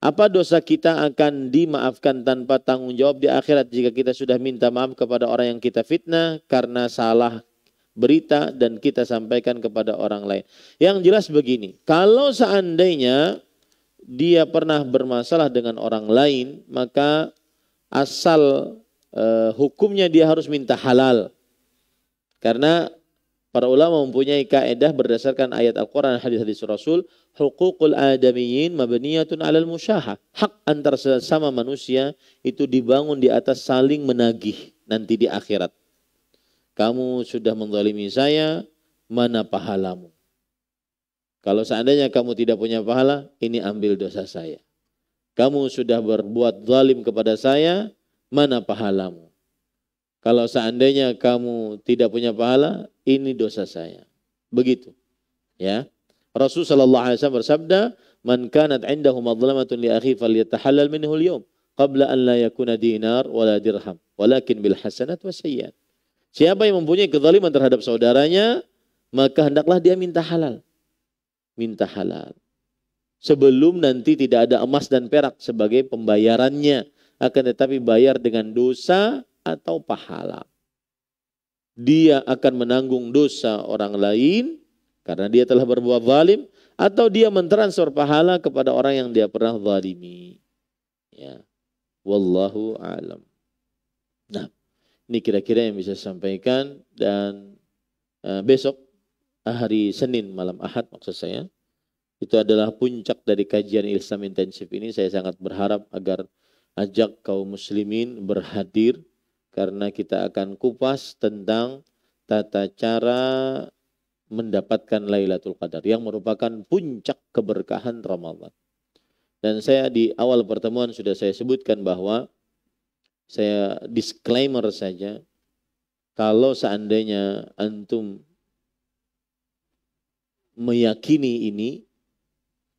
[SPEAKER 1] Apa dosa kita akan dimaafkan tanpa tanggung jawab di akhirat jika kita sudah minta maaf kepada orang yang kita fitnah karena salah berita dan kita sampaikan kepada orang lain. Yang jelas begini, kalau seandainya dia pernah bermasalah dengan orang lain, maka asal hukumnya dia harus minta halal. Karena para ulama mempunyai kaedah berdasarkan ayat Al-Quran dan hadis-hadis Rasul, hukukul adamiyyin mabniyatun alal musyahah. Hak antar sesama manusia itu dibangun di atas saling menagih nanti di akhirat. Kamu sudah menzalimi saya, mana pahalamu? Kalau seandainya kamu tidak punya pahala, ini ambil dosa saya. Kamu sudah berbuat zalim kepada saya, mana pahalamu? Kalau seandainya kamu tidak punya pahala, ini dosa saya. Begitu. Ya. Rasul sallallahu alaihi wasallam bersabda, "Man kanat 'indahu madlamatun li akhi falyatahallal minhu al-yawm qabla an la yakuna dinar wala dirham, walakin bil hasanat wasayyi'at." Siapa yang mempunyai kezaliman terhadap saudaranya, maka hendaklah dia minta halal. Minta halal. Sebelum nanti tidak ada emas dan perak sebagai pembayarannya, akan tetapi bayar dengan dosa atau pahala. Dia akan menanggung dosa orang lain karena dia telah berbuat zalim, atau dia mentransfer pahala kepada orang yang dia pernah zalimi. Ya. Wallahu a'lam. Nah, ini kira-kira yang bisa saya sampaikan, dan besok hari Senin malam Ahad maksud saya, itu adalah puncak dari kajian Islam intensif ini. Saya sangat berharap agar ajak kaum muslimin berhadir, karena kita akan kupas tentang tata cara mendapatkan Lailatul Qadar yang merupakan puncak keberkahan Ramadan. Dan saya di awal pertemuan sudah saya sebutkan bahwa, saya disclaimer saja, kalau seandainya antum meyakini ini,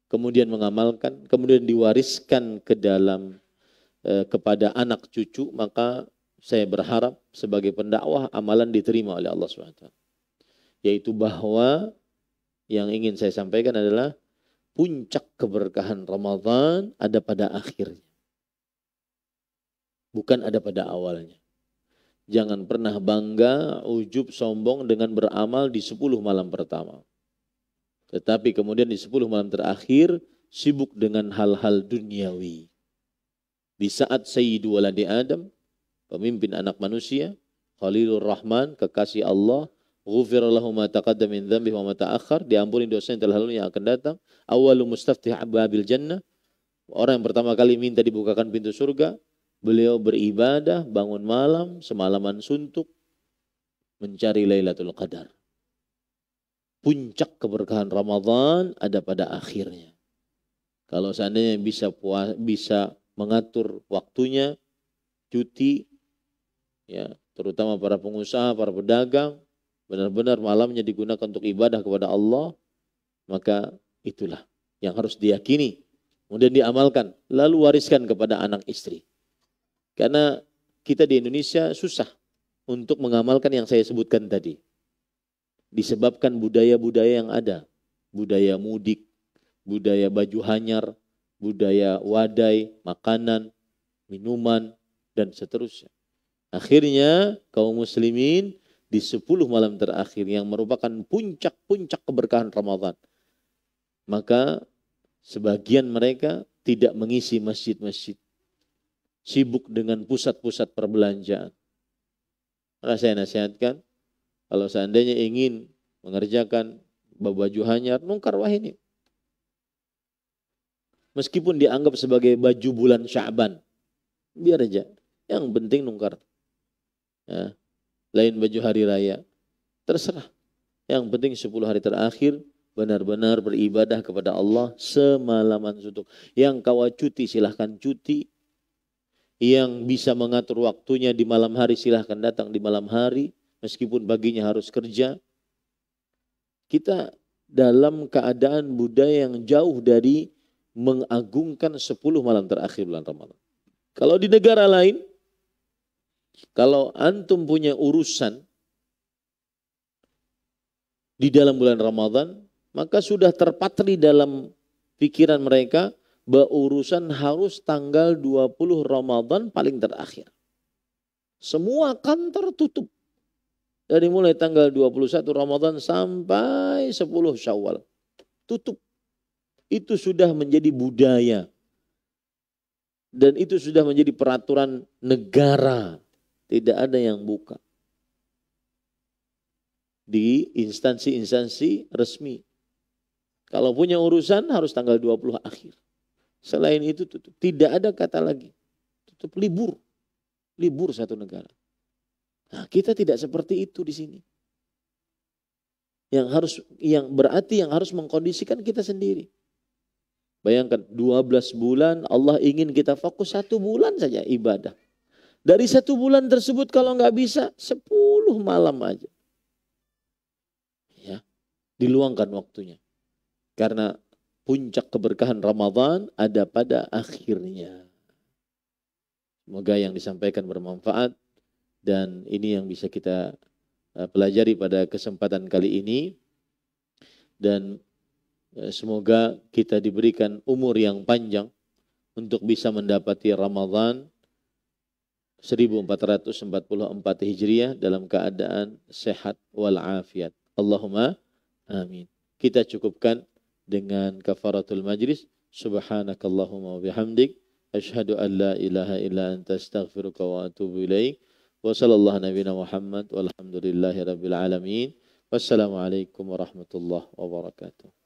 [SPEAKER 1] kemudian mengamalkan, kemudian diwariskan ke dalam kepada anak cucu, maka saya berharap sebagai pendakwah amalan diterima oleh Allah SWT. Yaitu bahwa yang ingin saya sampaikan adalah puncak keberkahan Ramadan ada pada akhirnya. Bukan ada pada awalnya. Jangan pernah bangga, ujub, sombong dengan beramal di 10 malam pertama. Tetapi kemudian di 10 malam terakhir sibuk dengan hal-hal duniawi. Di saat Sayyidu Waladi Adam, pemimpin anak manusia, Khalilur Rahman, kekasih Allah, ghufira lahu ma taqaddama min dzambihi wa ma ta'akhkhar, diampuni dosa yang telah lalu yang akan datang. Awwalu mustaftih abwabil jannah, orang yang pertama kali minta dibukakan pintu surga, beliau beribadah, bangun malam, semalaman suntuk, mencari Lailatul Qadar. Puncak keberkahan Ramadan ada pada akhirnya. Kalau seandainya bisa mengatur waktunya, cuti, ya, terutama para pengusaha, para pedagang, benar-benar malamnya digunakan untuk ibadah kepada Allah, maka itulah yang harus diyakini, kemudian diamalkan, lalu wariskan kepada anak istri. Karena kita di Indonesia susah untuk mengamalkan yang saya sebutkan tadi. Disebabkan budaya-budaya yang ada, budaya mudik, budaya baju hanyar, budaya wadai, makanan, minuman, dan seterusnya. Akhirnya kaum muslimin di 10 malam terakhir yang merupakan puncak-puncak keberkahan Ramadan, maka sebagian mereka tidak mengisi masjid-masjid, sibuk dengan pusat-pusat perbelanjaan. Maka saya nasihatkan, Kalau seandainya ingin mengerjakan baju hanyar, nungkar wah ini. Meskipun dianggap sebagai baju bulan Sya'ban, biar aja. Yang penting nungkar. Ya. Lain baju hari raya, terserah. Yang penting 10 hari terakhir benar-benar beribadah kepada Allah semalaman suntuk. Yang kau cuti silahkan cuti. Yang bisa mengatur waktunya di malam hari silahkan datang di malam hari. Meskipun paginya harus kerja. Kita dalam keadaan budaya yang jauh dari mengagungkan 10 malam terakhir bulan Ramadan. Kalau di negara lain, kalau antum punya urusan di dalam bulan Ramadan, maka sudah terpatri dalam pikiran mereka bahwa urusan harus tanggal 20 Ramadan paling terakhir. Semua kantor tutup. Dari mulai tanggal 21 Ramadan sampai 10 Syawal. Tutup. Itu sudah menjadi budaya. Dan itu sudah menjadi peraturan negara. Tidak ada yang buka. Di instansi-instansi resmi. Kalau punya urusan harus tanggal 20 akhir. Selain itu tutup. Tidak ada kata lagi. Tutup libur. Libur satu negara. Nah, kita tidak seperti itu di sini. Yang berarti yang harus mengkondisikan kita sendiri. Bayangkan 12 bulan Allah ingin kita fokus 1 bulan saja ibadah. Dari 1 bulan tersebut kalau nggak bisa 10 malam aja. Ya, diluangkan waktunya. Karena puncak keberkahan Ramadan ada pada akhirnya. Semoga yang disampaikan bermanfaat dan ini yang bisa kita pelajari pada kesempatan kali ini. Dan semoga kita diberikan umur yang panjang untuk bisa mendapati Ramadan 1444 Hijriah dalam keadaan sehat walafiat. Allahumma amin. Kita cukupkan dengan kafaratul majlis. Subhanakallahumma wa bihamdik. Asyhadu an la ilaha illa anta astaghfiruka wa atubu ilaik. Wa sallallahu nabiyana Muhammad walhamdulillahi rabbil alamin. Wassalamualaikum warahmatullahi wabarakatuh.